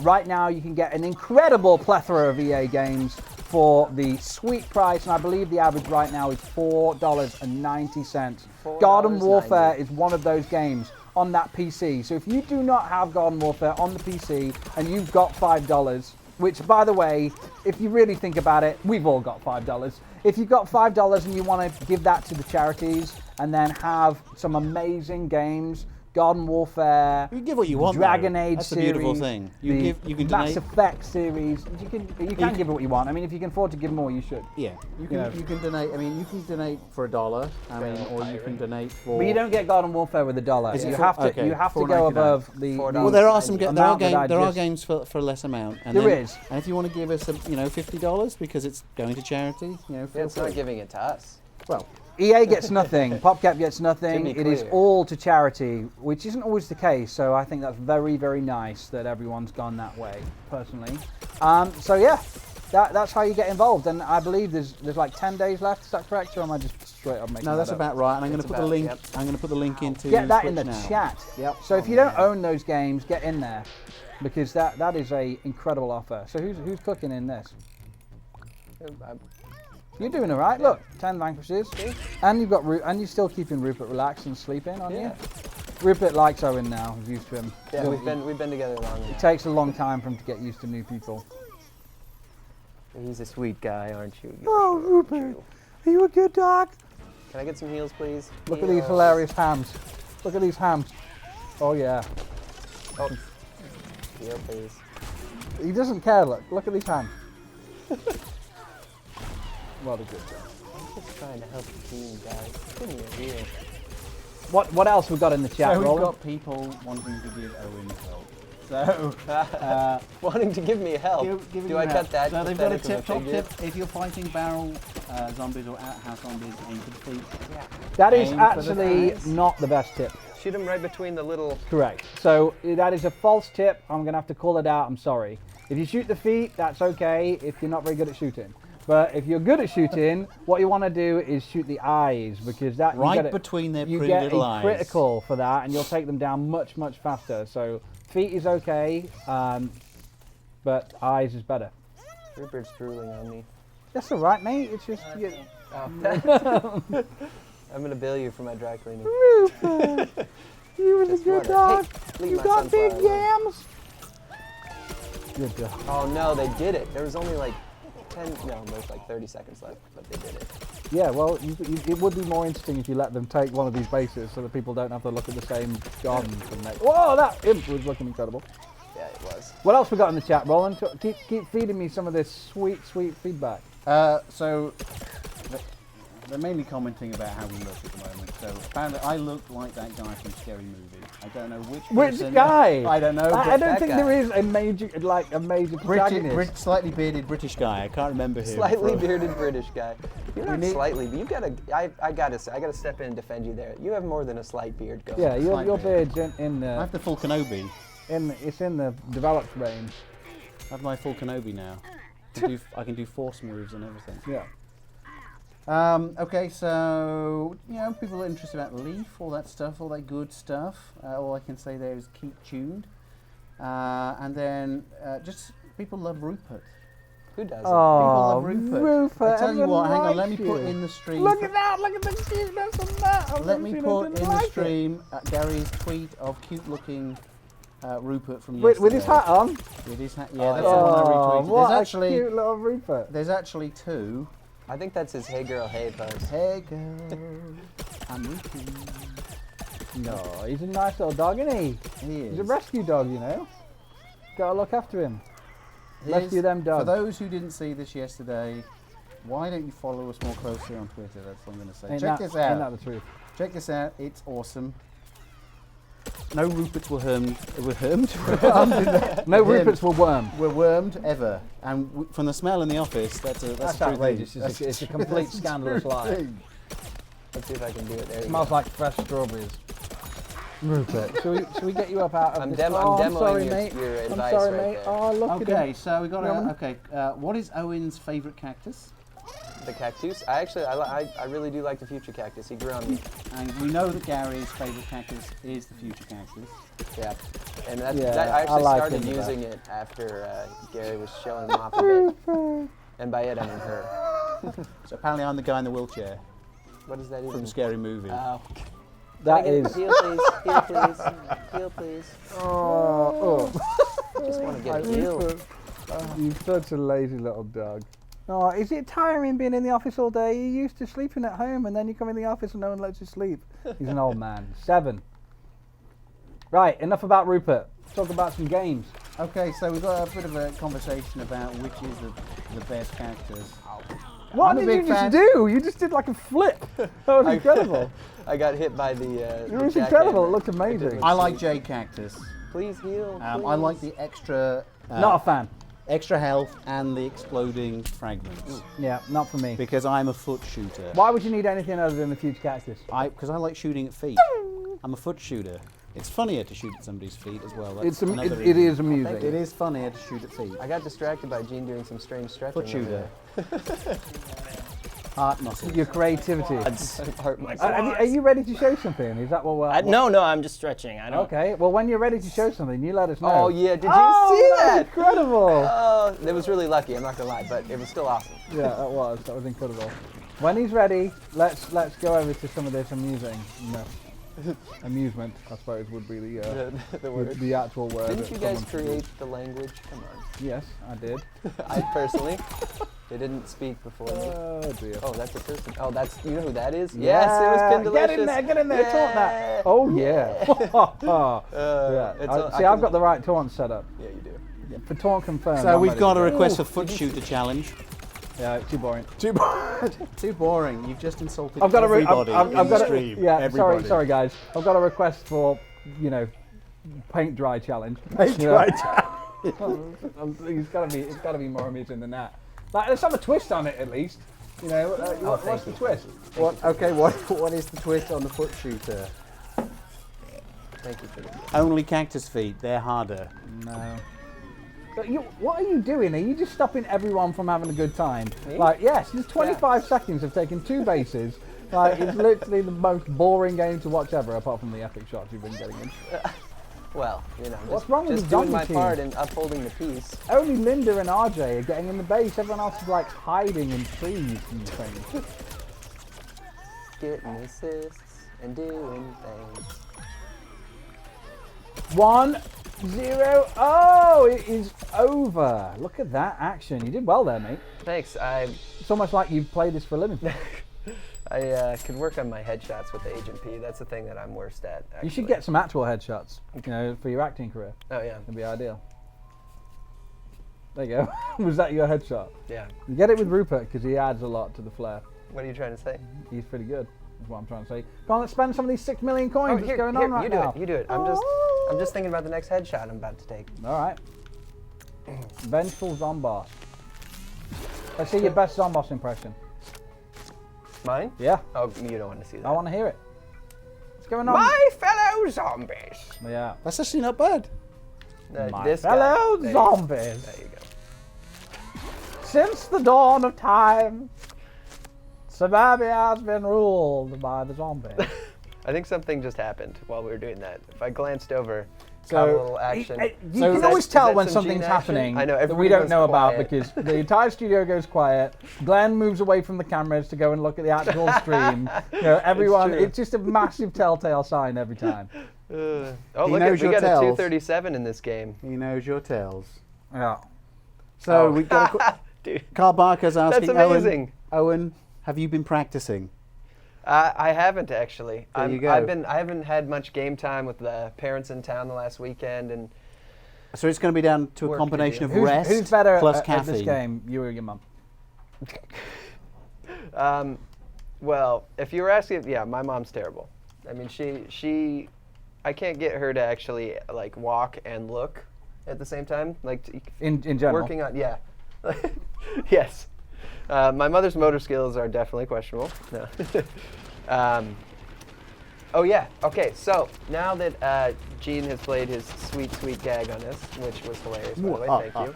Right now you can get an incredible plethora of EA games for the sweet price, and I believe the average right now is $4.90. Garden Warfare is one of those games on that PC. So if you do not have Garden Warfare on the PC and you've got $5, which by the way, if you really think about it, we've all got $5. If you've got $5 and you want to give that to the charities and then have some amazing games, Garden Warfare, you give what you want. Dragon Age That's series, the beautiful thing. You can Mass donate. Effect series. You can give it what you want. I mean, if you can afford to give more, you should. Yeah, you can donate. I mean, you can donate for $1. I mean, or you can donate for. But you don't get Garden Warfare with $1. You have to go above the. Well, there are games for less amount. And there is. And if you want to give us $50 because it's going to charity, It's not giving it to us. Well. EA gets nothing, PopCap gets nothing, it is all to charity, which isn't always the case, so I think that's very, very nice that everyone's gone that way, personally. So yeah, that's how you get involved, and I believe there's like 10 days left, is that correct, or am I just straight up making No, that's that up? about right, and I'm going to put the link. I'm going to put the link into Get that Twitch in the now. chat. Yep. So if you don't own those games, get in there, because that is a incredible offer. So who's cooking in this? You're doing all right. Look, 10 vanquishes, and you've got and you're still keeping Rupert relaxed and sleeping, aren't you? Rupert likes Owen now. He's used to him. Yeah, we've been together long enough. It takes a long time for him to get used to new people. He's a sweet guy, aren't you? Oh, Rupert, are you a good dog? Can I get some heals, please? Look at these hilarious hams. Look at these hams. Oh yeah. Oh, heal, please. He doesn't care. Look at these hams. What a good job. I'm just trying to help the team, guys. Give me a heal. What else we got in the chat, So we've Roland? got people wanting to give Owen help. So wanting to give me help. Do I cut that? So they've got a top figure? tip. If you're fighting barrel zombies or outhouse zombies, aim for the feet. Yeah. That is Aim for the actually face. not the best tip. Shoot him right between the little. Correct. So that is a false tip. I'm going to have to call it out. I'm sorry. If you shoot the feet, that's okay if you're not very good at shooting. But if you're good at shooting, what you want to do is shoot the eyes, because that Right between their pretty you little get a eyes. critical for that, and you'll take them down much, much faster. So feet is okay, but eyes is better. Rupert's drooling on me. That's all right, mate. It's just I'm gonna bill you for my dry cleaning. Rupert, you was a good dog. Leave You my got big sunflower alone. yams. Good job. Oh no, they did it. There was only like 10, no, there's like 30 seconds left, but they did it. Yeah, well, it would be more interesting if you let them take one of these bases so that people don't have to look at the same garden for the next. Whoa, that imp was looking incredible. Yeah, it was. What else we got in the chat, Roland? Keep feeding me some of this sweet feedback. So they're mainly commenting about how we look at the moment. So apparently I look like that guy from Scary Movie. I don't know which person. Guy? I don't know. I don't think guy. there is a major protagonist. Slightly bearded British guy. I can't remember who. Slightly bearded British guy. You're not slightly, but you gotta. I gotta step in and defend you there. You have more than a slight beard going. Yeah, your Slight beard's in I have the full Kenobi. it's in the developed range. I have my full Kenobi now. I can do force moves and everything. Yeah. Okay, so people are interested about Leaf, all that stuff, all that good stuff. All I can say there is keep tuned, and then just people love Rupert. Who doesn't? People Oh, love Rupert. Rupert, I tell you everyone what, hang on, let likes me put you. in the stream. Look at that! Look at the cuteness on that! I've Let never me seen put anything in the like it. stream Gary's tweet of cute-looking Rupert from With his yesterday. hat on. With his hat, yeah, Oh, that's the one I Oh, retweeted. what There's a actually, cute little Rupert. there's actually two. I think that's his "Hey girl, hey" pose. Hey girl, I'm Rupert. No, he's a nice little dog, isn't he? He is. He's a rescue dog, you know. Gotta look after him. Here's- Rescue them dogs. For those who didn't see this yesterday, why don't you follow us more closely on Twitter? That's what I'm going to say. Ain't Check that- this out. Ain't that the truth? Check this out. It's awesome. No Ruperts were harmed. Were harmed? No Ruperts were worm. Were wormed ever. And from the smell in the office, that's a true outrageous. thing. It's a complete That's a scandalous true lie. thing. Let's see if I can do it. There It you smells go. like fresh strawberries. Rupert, shall we get you up out of I'm this? I'm Oh, demoing sorry, your, mate. your I'm advice sorry, right mate. there. Oh, look at him. Okay, so we got Roman? what is Owen's favourite cactus? The cactus. I really do like the future cactus. He grew on me. And we know that Gary's favourite cactus is the future cactus. Yeah. And Yeah, I actually I like started him with using it after Gary was showing him off a bit. And by it, I mean her. So apparently I'm the guy in the wheelchair What is that even? from Scary Movie. Oh. That Can I get is. Heal, please. Heal, please. Heal, please. Oh, Just want to get a heal. You're such a lazy little dog. Oh, is it tiring being in the office all day? You're used to sleeping at home and then you come in the office and no one lets you sleep. He's an old man. 7. Right, enough about Rupert. Let's talk about some games. Okay, so we've got a bit of a conversation about which is the best cactus. What I'm a did big you just fan. do? You just did like a flip. That was incredible. I got hit by the. It was incredible. It looked amazing. I like jade cactus. Please heal. I please. like the extra Not a fan. extra health and the exploding fragments Yeah, not for me. because I'm a foot shooter. Why would you need anything other than the future cactus? Because I like shooting at feet. I'm a foot shooter. It's funnier to shoot at somebody's feet as well. That's another It reason. is amusing. It is funnier to shoot at feet. I got distracted by Gene doing some strange stretching. Foot shooter. Heart muscles. Your creativity. Heart muscle. Are you ready to show something? Is that what we're... No, I'm just stretching. I don't. Okay, well when you're ready to show something, you let us know. Oh yeah, did you Oh, see that was that? incredible! Oh, it was really lucky. I'm not gonna lie, but it was still awesome. Yeah, that was incredible. When he's ready, let's go over to some of this amusement, I suppose would be The word. the actual word. Didn't that you guys someone- create the language? Come on. Yes, I did. I personally, they didn't speak before me. Oh dear. Oh, that's a person. Oh, that's, you know who that is? Yes, it was Pin Delicious. Get in there, taunt that. Oh yeah. Yeah. it's I've got the right taunt set up. Yeah, you do. For taunt confirmed. So I'm we've ready got to a go. request for foot shooter challenge. Yeah, too boring. Too boring. You've just insulted I've got everybody I've in got the a, stream. yeah. Everybody. Sorry guys. I've got a request for paint dry challenge. Paint You know? dry challenge. It's gotta be more amusing than that. Like, let's have a twist on it at least. What's the twist? What is the twist on the foot shooter? Thank you for the gift. Only cactus feet. They're harder. No. But what are you doing? Are you just stopping everyone from having a good time? Me? Like, yes, there's 25 seconds of taking 2 bases. Like, it's literally the most boring game to watch ever, apart from the epic shots you've been getting in. Well, What's wrong with just the doing zombie my team? part in upholding the peace. Only Linda and RJ are getting in the base. Everyone else is like hiding in trees and things. Getting assists and doing things. 1, 0. Oh, it is over. Look at that action. You did well there, mate. Thanks. It's almost like you've played this for a living. I could work on my headshots with the Agent P. That's the thing that I'm worst at. Actually. You should get some actual headshots, for your acting career. Oh yeah. That'd be ideal. There you go. Was that your headshot? Yeah. You get it with Rupert because he adds a lot to the flair. What are you trying to say? He's pretty good. Is what I'm trying to say. Come on, let's spend some of these 6 million coins. What's going on right now? You do it. I'm just thinking about the next headshot I'm about to take. All right. Vengeful Zomboss. Let's see your best Zomboss impression. Mine? Yeah. Oh, you don't want to see that. I want to hear it. What's going on? My fellow zombies. Yeah. That's actually not bad. My This fellow guy. zombies. There you go. Since the dawn of time, Suburbia has been ruled by the zombies. I think something just happened while we were doing that. If I glanced over, So, caught a little action. You So can is always that tell when some something's gene action? happening I know, that we everybody don't goes know about quiet. because the entire studio goes quiet. Glenn moves away from the cameras to go and look at the actual stream. Everyone, true. it's just a massive telltale sign every time. Oh, He look, knows we your got a tells. 237 in this game. He knows your tells. Yeah. So we got Dude. Carl Barker's asking That's amazing. Owen, have you been practicing? I haven't actually. There you go. I haven't had much game time with the parents in town the last weekend, and So it's going to be down to a Work to combination do. of Who's, rest who's better plus at caffeine. this game, you or your mum? well, if you were asking, yeah, my mom's terrible. I mean, she, I can't get her to actually like walk and look at the same time. Like In general. working on, yeah, yes. My mother's motor skills are definitely questionable. No. Oh yeah. Okay. So now that Gene has played his sweet gag on us, which was hilarious, by the way, thank you.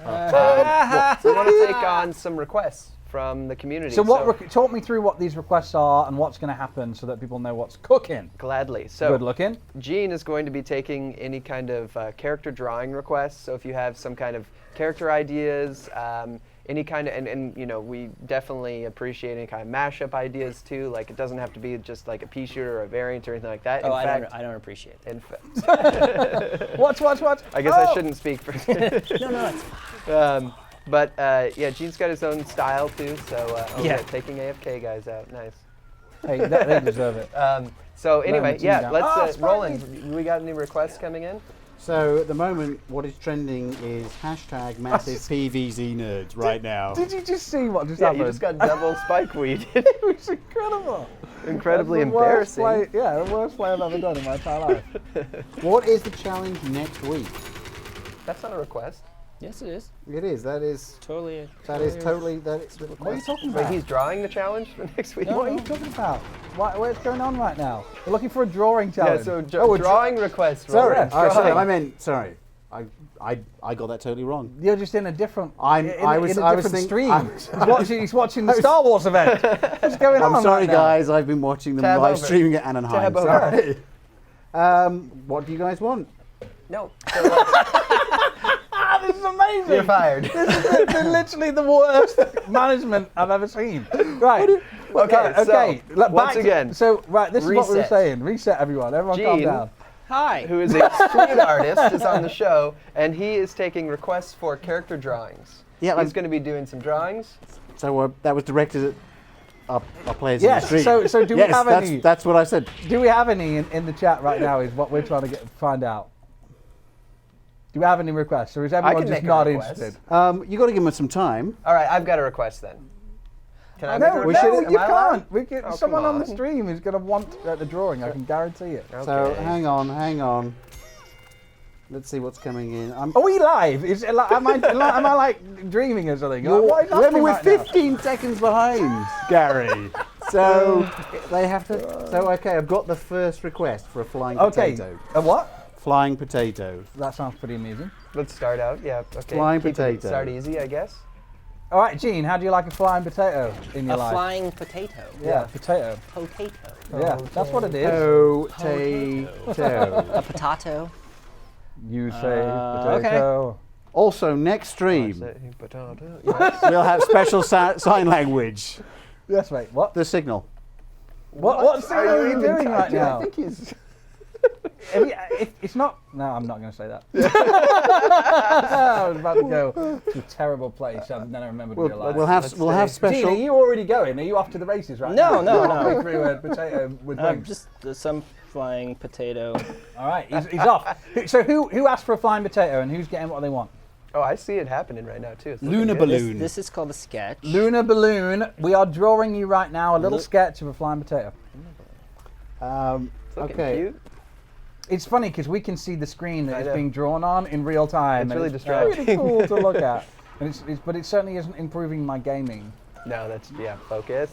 We want to take on some requests from the community. So talk me through what these requests are and what's going to happen so that people know what's cooking. Gladly. So Good looking. Gene is going to be taking any kind of character drawing requests. So if you have some kind of character ideas, any kind of, and you know, we definitely appreciate any kind of mashup ideas too. Like it doesn't have to be just like a pea shooter or a variant or anything like that. Oh, In I fact, don't appreciate that. in fact, What? I guess I shouldn't speak for. No, it's fine. But yeah, Gene's got his own style too. So Yeah. taking AFK guys out, nice. Hey, they deserve it. So anyway, the team yeah, down. let's Oh, Roland. Spidey! We got any requests coming in? So at the moment, what is trending is hashtag massive PVZ nerds right now. Did you just see what just Yeah, happened? you just got double spike weed. It was incredible. Incredibly That's the worst embarrassing. play, yeah, the worst play I've ever done in my entire life. What is the challenge next week? That's not a request. Yes, it is. It is. That is Totally. totally. That is the What are you request. talking Wait, about? he's drawing the challenge for next week. What are you talking about? What's going on right now? We're looking for a drawing challenge. Yeah, so we're drawing requests. Sorry, Roland, sorry. drawing. I meant sorry. I got that totally wrong. You're just in a different. I was different think- stream. I- He's watching the Star Wars event. What's going on? I'm sorry, right now? guys. I've been watching them Tab live over. streaming at Anaheim. Tab over. Sorry. What do you guys want? No. So, This is amazing. you're fired. This is literally the worst management I've ever seen. Right. Okay, Okay. so, Back once to- again, So right, this is what we were reset. saying. Reset, everyone. Everyone, calm Gene. down. Hi. who is a street artist, is on the show, and he is taking requests for character drawings. Yeah, He's going to be doing some drawings. So that was directed at our players Yes, in the stream. so do we yes, have that's, any- That's what I said. Do we have any in the chat right now? Is what we're trying to find out. Do we have any requests, or is everyone can just make a not request. interested? You got to give them some time. All right, I've got a request then. Can I make a No, request? no, Am you I allowed? can't. We can, Oh, someone come on the on. stream is going to want the drawing. I can guarantee it. Okay. So hang on. Let's see what's coming in. Are we live? Is it like, am I like dreaming or something? Like, what is Remember, happening we're right now? 15 seconds behind, Gary. So they have to. So okay, I've got the first request for a flying Okay. potato. A what? Flying potato. That sounds pretty amusing. Let's start out. Yeah, okay. Flying Keep it- potato. Start easy, I guess. All right, Gene, how do you like a flying potato in your A life? flying potato. Yeah, potato. Potato. Yeah, that's what it is. Potato. A potato. You say okay. potato. Also, next stream Say potato. Yes. we'll have special sign language. Yes, mate. What? The signal. What signal are you even doing right Dude, now? I think he's. if it's not. No, I'm not going to say that. I was about to go to a terrible place, and then I remembered to realize. We'll have special. Dean, are you already going? Are you off to the races right No, now? no. Halfway through a potato with wings. Just some flying potato. All right, he's off. So who asked for a flying potato, and who's getting what they want? Oh, I see it happening right now too. It's looking Lunar good. balloon. This is called a sketch. Lunar balloon. We are drawing you right now a little sketch of a flying potato. It's looking Okay. cute. It's funny because we can see the screen that I it's know. being drawn on in real time. It's and really It's distracting. really cool to look at. And but it certainly isn't improving my gaming. No, that's focus.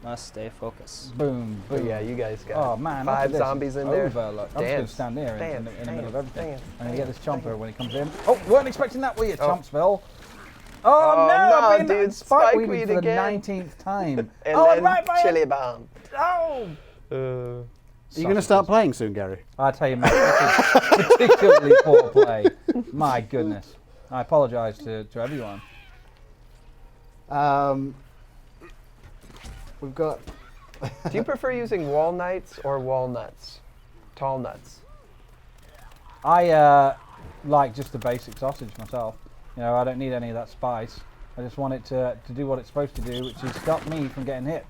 Must stay focused. Boom, But boom. yeah, you guys got Oh man, look at 5 this. zombies in It's there. over, look. I'm just going to Dance. stand here in Dance, the middle of everything. dance, I'm going to get this dance, chomper when he comes in. Oh, weren't expecting that, were you, Oh. Chompsville? Oh, Oh, no, no, I've been dude, spike spike weeded weed for the again. 19th time. And oh, then I'm right by chili it. bomb. Oh! You're going to start playing soon, Gary. I tell you, mate, this is particularly poor play. My goodness. I apologise to everyone. We've got. Do you prefer using walnuts or walnuts? Tall nuts. I like just the basic sausage myself. You know, I don't need any of that spice. I just want it to do what it's supposed to do, which is stop me from getting hit.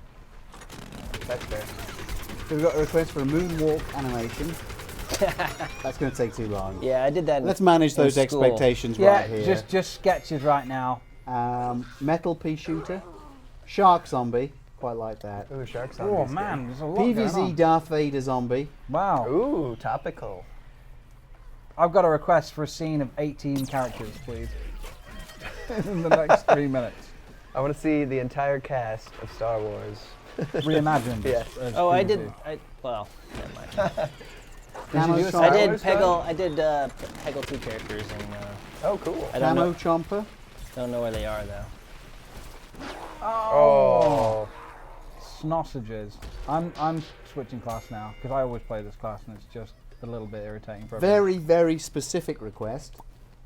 That's fair. We've got a request for a moonwalk animation. That's going to take too long. Yeah, I did that. Let's manage in those school. expectations Yeah, right here. just sketches right now. Metal pea shooter, shark zombie. Quite like that. Ooh, shark Oh zombies. man, there's a lot going PVZ on. Darth Vader zombie. Wow. Ooh, topical. I've got a request for a scene of 18 characters, please. In the next 3 minutes. I want to see the entire cast of Star Wars. Reimagined. Yeah. as Oh, I PVZ. did. Well, never mind. Camo you do a I Star did Wars Peggle. I did Peggle 2 characters, and Oh, cool. I don't Camo know. chomper. Don't know where they are though. Oh. Snossages. I'm switching class now because I always play this class and it's just a little bit irritating for everyone. Very, very specific request.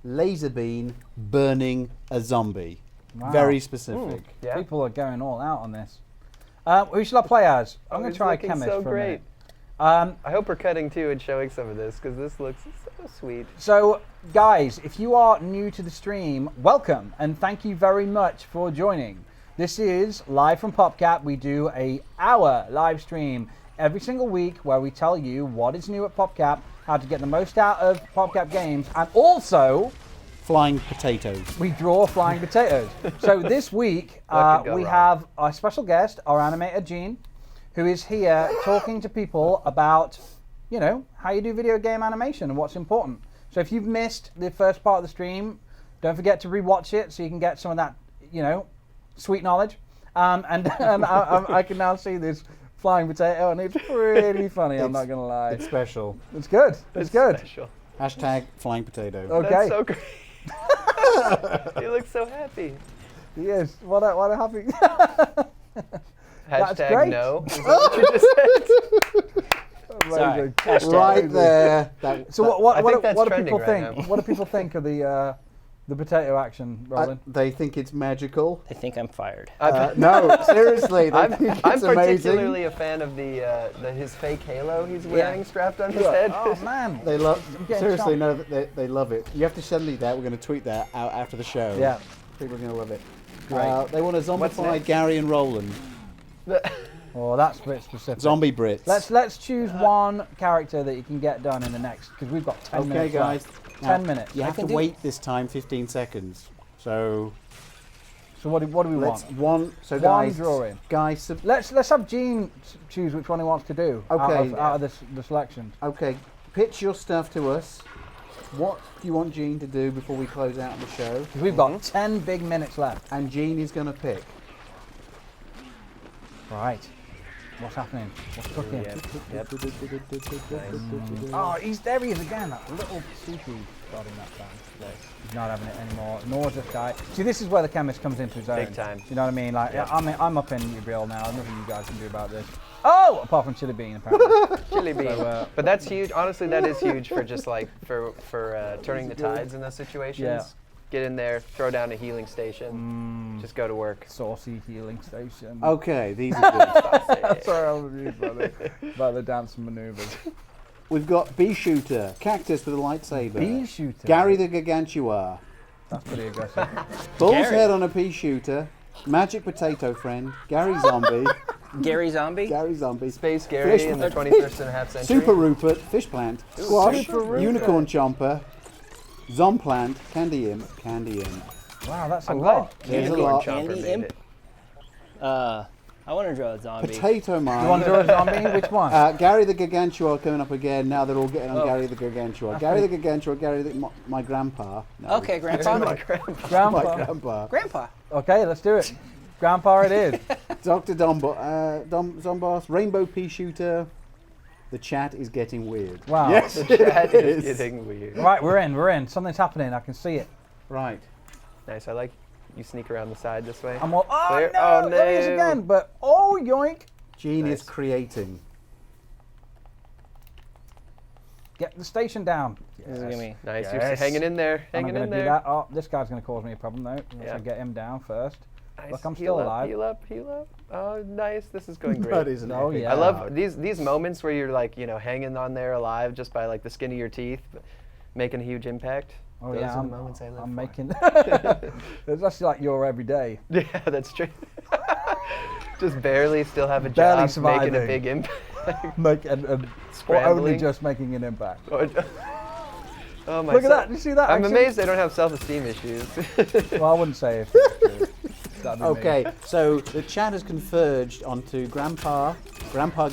Laser beam burning a zombie. Wow. Very specific. Yeah. People are going all out on this. Who should I play as? I'm going it's to try looking Chemist so for a great. minute. I hope we're cutting too and showing some of this because this looks so sweet. So, guys, if you are new to the stream, welcome and thank you very much for joining. This is live from PopCap. We do an hour live stream every single week where we tell you what is new at PopCap, how to get the most out of PopCap games, and also Flying potatoes. we draw flying potatoes. So this week What could go we wrong? have our special guest, our animator Gene, who is here talking to people about, you know, how you do video game animation and what's important. So if you've missed the first part of the stream, don't forget to rewatch it so you can get some of that, you know, sweet knowledge. And I can now see this flying potato, and it's pretty funny. I'm not gonna lie. It's special. It's good. It's good. Special. Hashtag flying potato. Okay. That's so great. You look so happy. Yes. What a happy. That's Hashtag great. no. Is that what you just said? Sorry. Amazing. Hashtag. Right there. That- So what I think do that's people trending think? right now. What do people think of the potato action, Roland? they think it's magical. I think I'm fired. No, seriously, they I'm think it's particularly amazing. a fan of his fake halo he's wearing strapped on his head. Oh man. They love. I'm getting Seriously, shocked. no, they love it. You have to send me that. We're going to tweet that out after the show. Yeah. People are going to love it. Great. They want to What's zombify next? Gary and Roland. Oh, that's a bit specific. Zombie Brits. Let's choose one character that you can get done in the next, because we've got 10 Okay, minutes guys. left. Now, 10 minutes. You have to can do- wait this time 15 seconds. So So what do we let's want? So One guys, drawing. Guys, Let's have Gene choose which one he wants to do. Okay. Out of the selection. okay, pitch your stuff to us. What do you want Gene to do before we close out the show? 'Cause we've got 10 big minutes left. And Gene is going to pick. Right. What's happening? What's cooking? Yep. Oh, there he is again. That little sushi starting that time. He's not having it anymore. Nor this guy. See, this is where the chemist comes into his own. Big time. You know what I mean? Like, Yep. I'm up in your grill now. Nothing you guys can do about this. Oh, apart from chili bean, apparently. Chili bean. So, but that's huge. Honestly, that is huge for just like for turning the tides in those situations. Yeah. Get in there, throw down a healing station, just go to work. Saucy healing station. Okay, these are good. Sorry, I was amused by the dance maneuvers. We've got Bee Shooter, Cactus with a lightsaber. Bee Shooter. Gary the Gargantua. That's pretty aggressive. Bull's Gary. Head on a Pea Shooter. Magic Potato Friend. Gary Zombie. Gary Zombie. Gary Zombie. Space Gary Fish- in the 21st and a half century. Super Rupert. Fish Plant. Squash. Super Rupert. Unicorn Chomper. Zomplant. Candy Imp. Candy Imp. Wow, that's a I'm lot. glad There's a Unicorn lot. Chomper Candy made Imp? it. I want to draw a zombie. Potato Mine. You want to draw a zombie? Which one? Gary the Gargantua coming up again. Now they're all getting on Gary the Gargantua. Gary the Gargantua, my grandpa. No, Okay, Grandpa. my Grandpa. grandpa. Grandpa. Okay, let's do it. Grandpa it is. Dr. Zombos, Rainbow Pea Shooter. The chat is getting weird. Wow. Yes, The chat it is is. getting weird. Right, we're in. Something's happening. I can see it. Right. Nice. I like you sneak around the side this way. I'm all, oh Clear? no, Oh, there he is no. again. But oh yoink! Gene Nice. is creating. Get the station down. This is gonna be. Nice. Yes. You're hanging in there. And I'm Hanging going in to do there. that. Oh, this guy's going to cause me a problem though. Let's Yeah. get him down first. Nice. Look, I'm Heal still up, alive. Heal up. Heal up. Oh, nice. This is going great. That is an Oh, epic. yeah. I love these moments where you're like, hanging on there alive just by like the skin of your teeth, but making a huge impact. Oh Those yeah, are I'm, the moments I live I'm for. making. That's like your everyday. Yeah, that's true. Just barely still have a Barely job, making a surviving. big impact. Make and or only Scrambling. just making an impact. Oh my! Look at that! Did you see that? I'm action? amazed they don't have self-esteem issues. Well, I wouldn't say if it's true. That'd be me. Okay, so the chat has converged onto Grandpa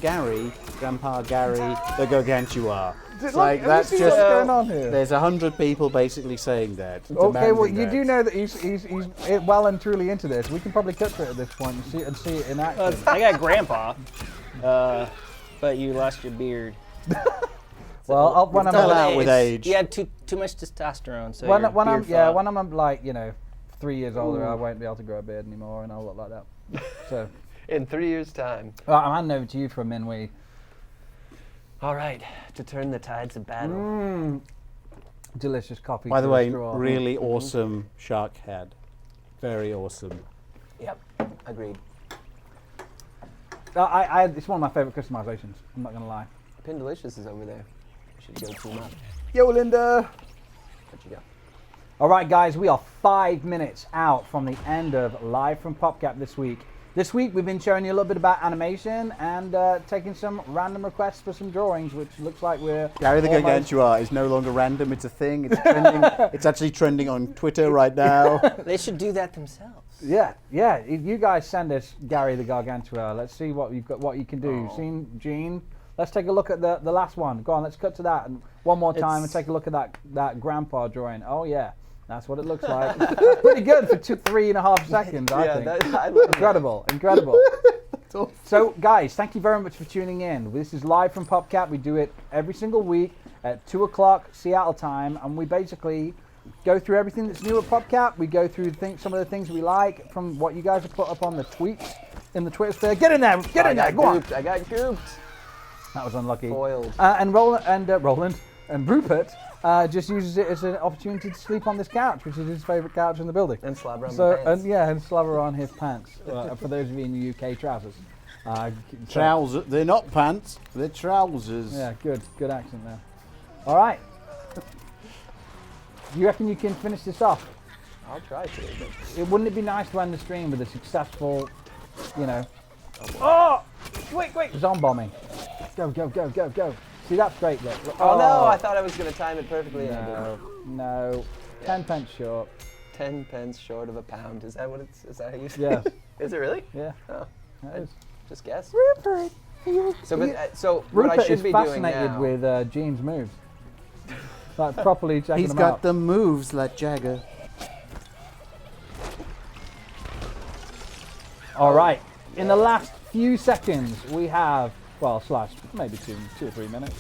Gary, the Gargantua. It's like Have you that's seen just what's going on here? there's 100 people basically saying that. Okay, well, demanding you that. do know that he's well and truly into this. We can probably cut to it at this point and see it in action. I got Grandpa, but you lost your beard. Well, when fell I'm out with age. You had too much testosterone, so when your I'm beard fell. when I'm like 3 years older, I won't be able to grow a beard anymore, and I'll look like that. So, In 3 years' time. I'm handing over to you for a minute. All right, to turn the tides of battle. Delicious coffee. By the through a way, straw. really awesome shark head. Very awesome. Yep, agreed. It's one of my favorite customizations. I'm not gonna lie. Pin Delicious is over there. Should go team up. Yo, Linda. Where'd you go? All right, guys, we are 5 minutes out from the end of Live from PopCap this week. This week, we've been showing you a little bit about animation and taking some random requests for some drawings, which looks like we're Gary the almost- Gargantua is no longer random, it's a thing, it's trending. It's actually trending on Twitter right now. They should do that themselves. Yeah. If you guys send us Gary the Gargantua, let's see what you've got, what you can do. Seen Gene? Let's take a look at the last one. Go on, let's cut to that and one more time and take a look at that grandpa drawing. Oh yeah, that's what it looks like. Pretty good for 3.5 seconds, I think. I love Incredible. So, guys, thank you very much for tuning in. This is Live from PopCap. We do it every single week at 2 o'clock Seattle time, and we basically go through everything that's new at PopCap. We go through some of the things we like from what you guys have put up on the tweets in the Twitter sphere. Get in there, go on. I got gooped. That was unlucky. Foiled. And Roland and Rupert just uses it as an opportunity to sleep on this couch, which is his favourite couch in the building. And slobber on So my pants. and slobber on his pants. For those of you in the UK, trousers. Trousers, they're not pants, they're trousers. Yeah, good accent there. All right. You reckon you can finish this off? I'll try to. Wouldn't it be nice to end the stream with a successful, Oh! Wait! Zombombing. Go. See, that's great, look. Oh no, I thought I was going to time it perfectly. No. 10 pence short. 10 pence short of a pound. Is that what it's? Is that how you say Yeah. it? Is it really? Yeah. Oh, That is. just guess. Rupert. So what I Rupert should is be doing fascinated now. with Gene's moves. Like properly checking He's them got out. the moves like Jagger. All right. In the last few seconds, we have, maybe two or 3 minutes.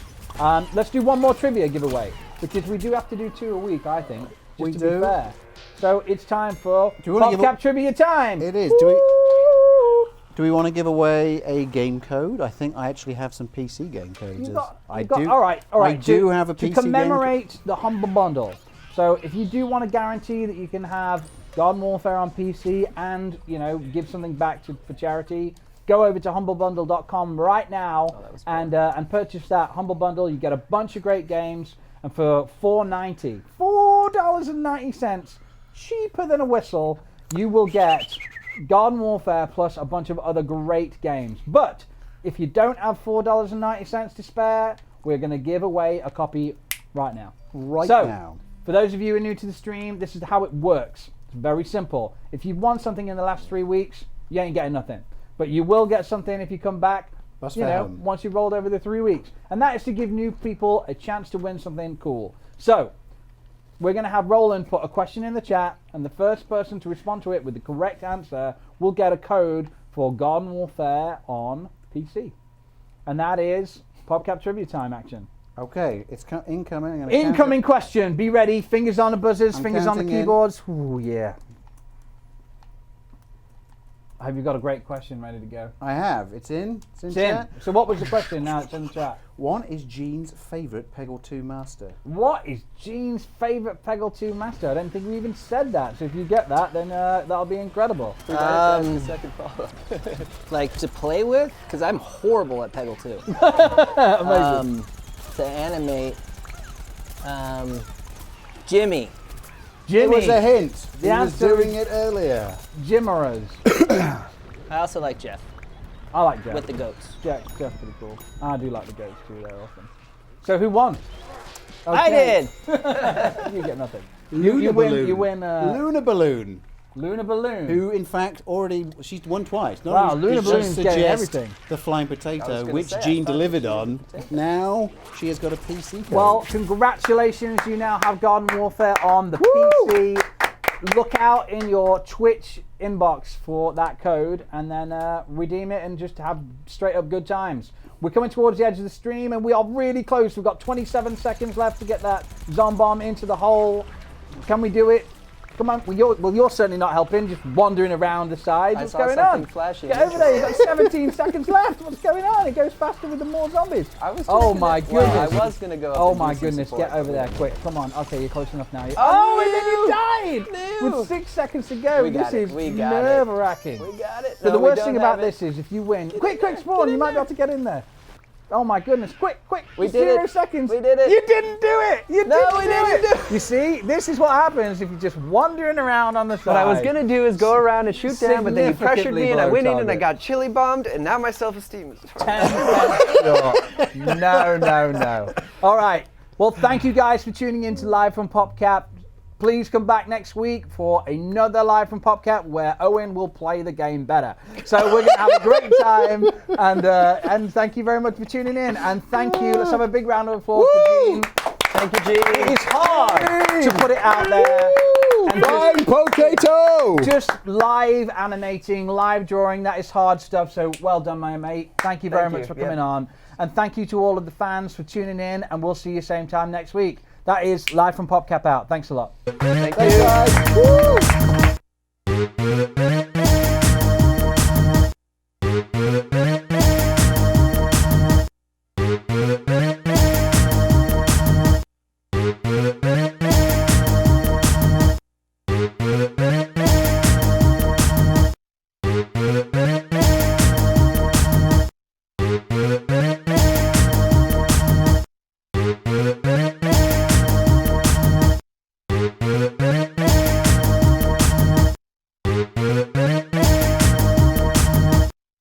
Let's do one more trivia giveaway, because we do have to do 2 a week, I think, just We to do. be fair. So it's time for Do you wanna give PopCap trivia time. It is. Do we want to give away a game code? I think I actually have some PC game codes. I do. All right. I do have a PC to game code. commemorate the Humble Bundle. So if you do want to guarantee that you can have Garden Warfare on PC and give something back for charity, go over to humblebundle.com right now that was cool. and purchase that Humble Bundle. You get a bunch of great games, and for $4.90, cheaper than a whistle, you will get Garden Warfare plus a bunch of other great games. But if you don't have $4.90 to spare, we're going to give away a copy right now. Now. For those of you who are new to the stream, this is how it works. It's very simple. If you've won something in the last 3 weeks, you ain't getting nothing. But you will get something if you come back, once you've rolled over the 3 weeks. And that is to give new people a chance to win something cool. So, we're going to have Roland put a question in the chat, and the first person to respond to it with the correct answer will get a code for Garden Warfare on PC. And that is PopCap Trivia Time action. Okay, it's incoming. Incoming question. Be ready. Fingers on the buzzers, I'm fingers on the counting in. keyboards. Ooh, yeah. Have you got a great question ready to go? I have. It's in It's chat. in. So what was the question? Now it's in the chat. One is Gene's favourite Peggle 2 master. What is Gene's favourite Peggle 2 master? I don't think we even said that. So if you get that, then that'll be incredible. We might have to ask a second follow-up. Like to play with, because I'm horrible at Peggle 2. Amazing. To animate, Jimmy. It was a hint. The He was answer doing is- it earlier. Jimmerers. I also like Jeff I like Jeff. with the goats. Jeff's pretty cool. I do like the goats too. They're awesome. So who won? I Okay. did. You get nothing. Luna you win. Balloon. You win. Luna Balloon, Luna Balloon. who in fact she's won twice. Not Wow, only Luna did she Balloon's getting suggest everything. The flying I was potato, gonna which say, I Gene thought delivered she was on. potato. Now she has got a PC code. Well, congratulations! You now have Garden Warfare on the PC. Look out in your Twitch inbox for that code, and then redeem it and just have straight up good times. We're coming towards the edge of the stream, and we are really close. We've got 27 seconds left to get that Zombomb into the hole. Can we do it? Come on. Well, you're certainly not helping. Just wandering around the sides. I What's saw going something on? flashing. Get over there. You've got 17 seconds left. What's going on? It goes faster with the more zombies. I was Oh just my gonna- well, goodness. I was gonna go. Up Oh and my do some goodness, support. get over there quick. Come on. Okay, you're close enough now. Oh, and then you died! No. With 6 seconds to go. We got This it, is we got it. nerve-wracking. We got it. But No, the we worst don't thing about have it. this is if you win... Quick, spawn! You might be able to get in there. Oh my goodness, quick! We Just did 0 it. seconds. We did it. You didn't do it! You No, didn't we do didn't it. do it. You see, this is what happens if you're just wandering around on the side. What I was gonna do is go around and shoot down, but then you pressured Significantly me and I below went in and I target. got chili bombed, and now my self-esteem is. 10 short. No. All right. Well, thank you guys for tuning in to Live from PopCap. Please come back next week for another Live from PopCap where Owen will play the game better. So we're going to have a great time, and thank you very much for tuning in. And thank you. Let's have a big round of applause for Gene. Thank you, Gene. It is hard to put it out there. And Flying potato! just live animating, live drawing, that is hard stuff. So well done, my mate. Thank you very Thank much you. for coming on. And thank you to all of the fans for tuning in. And we'll see you same time next week. That is Live from PopCap out. Thanks a lot. Thank Thanks, you. guys. Woo!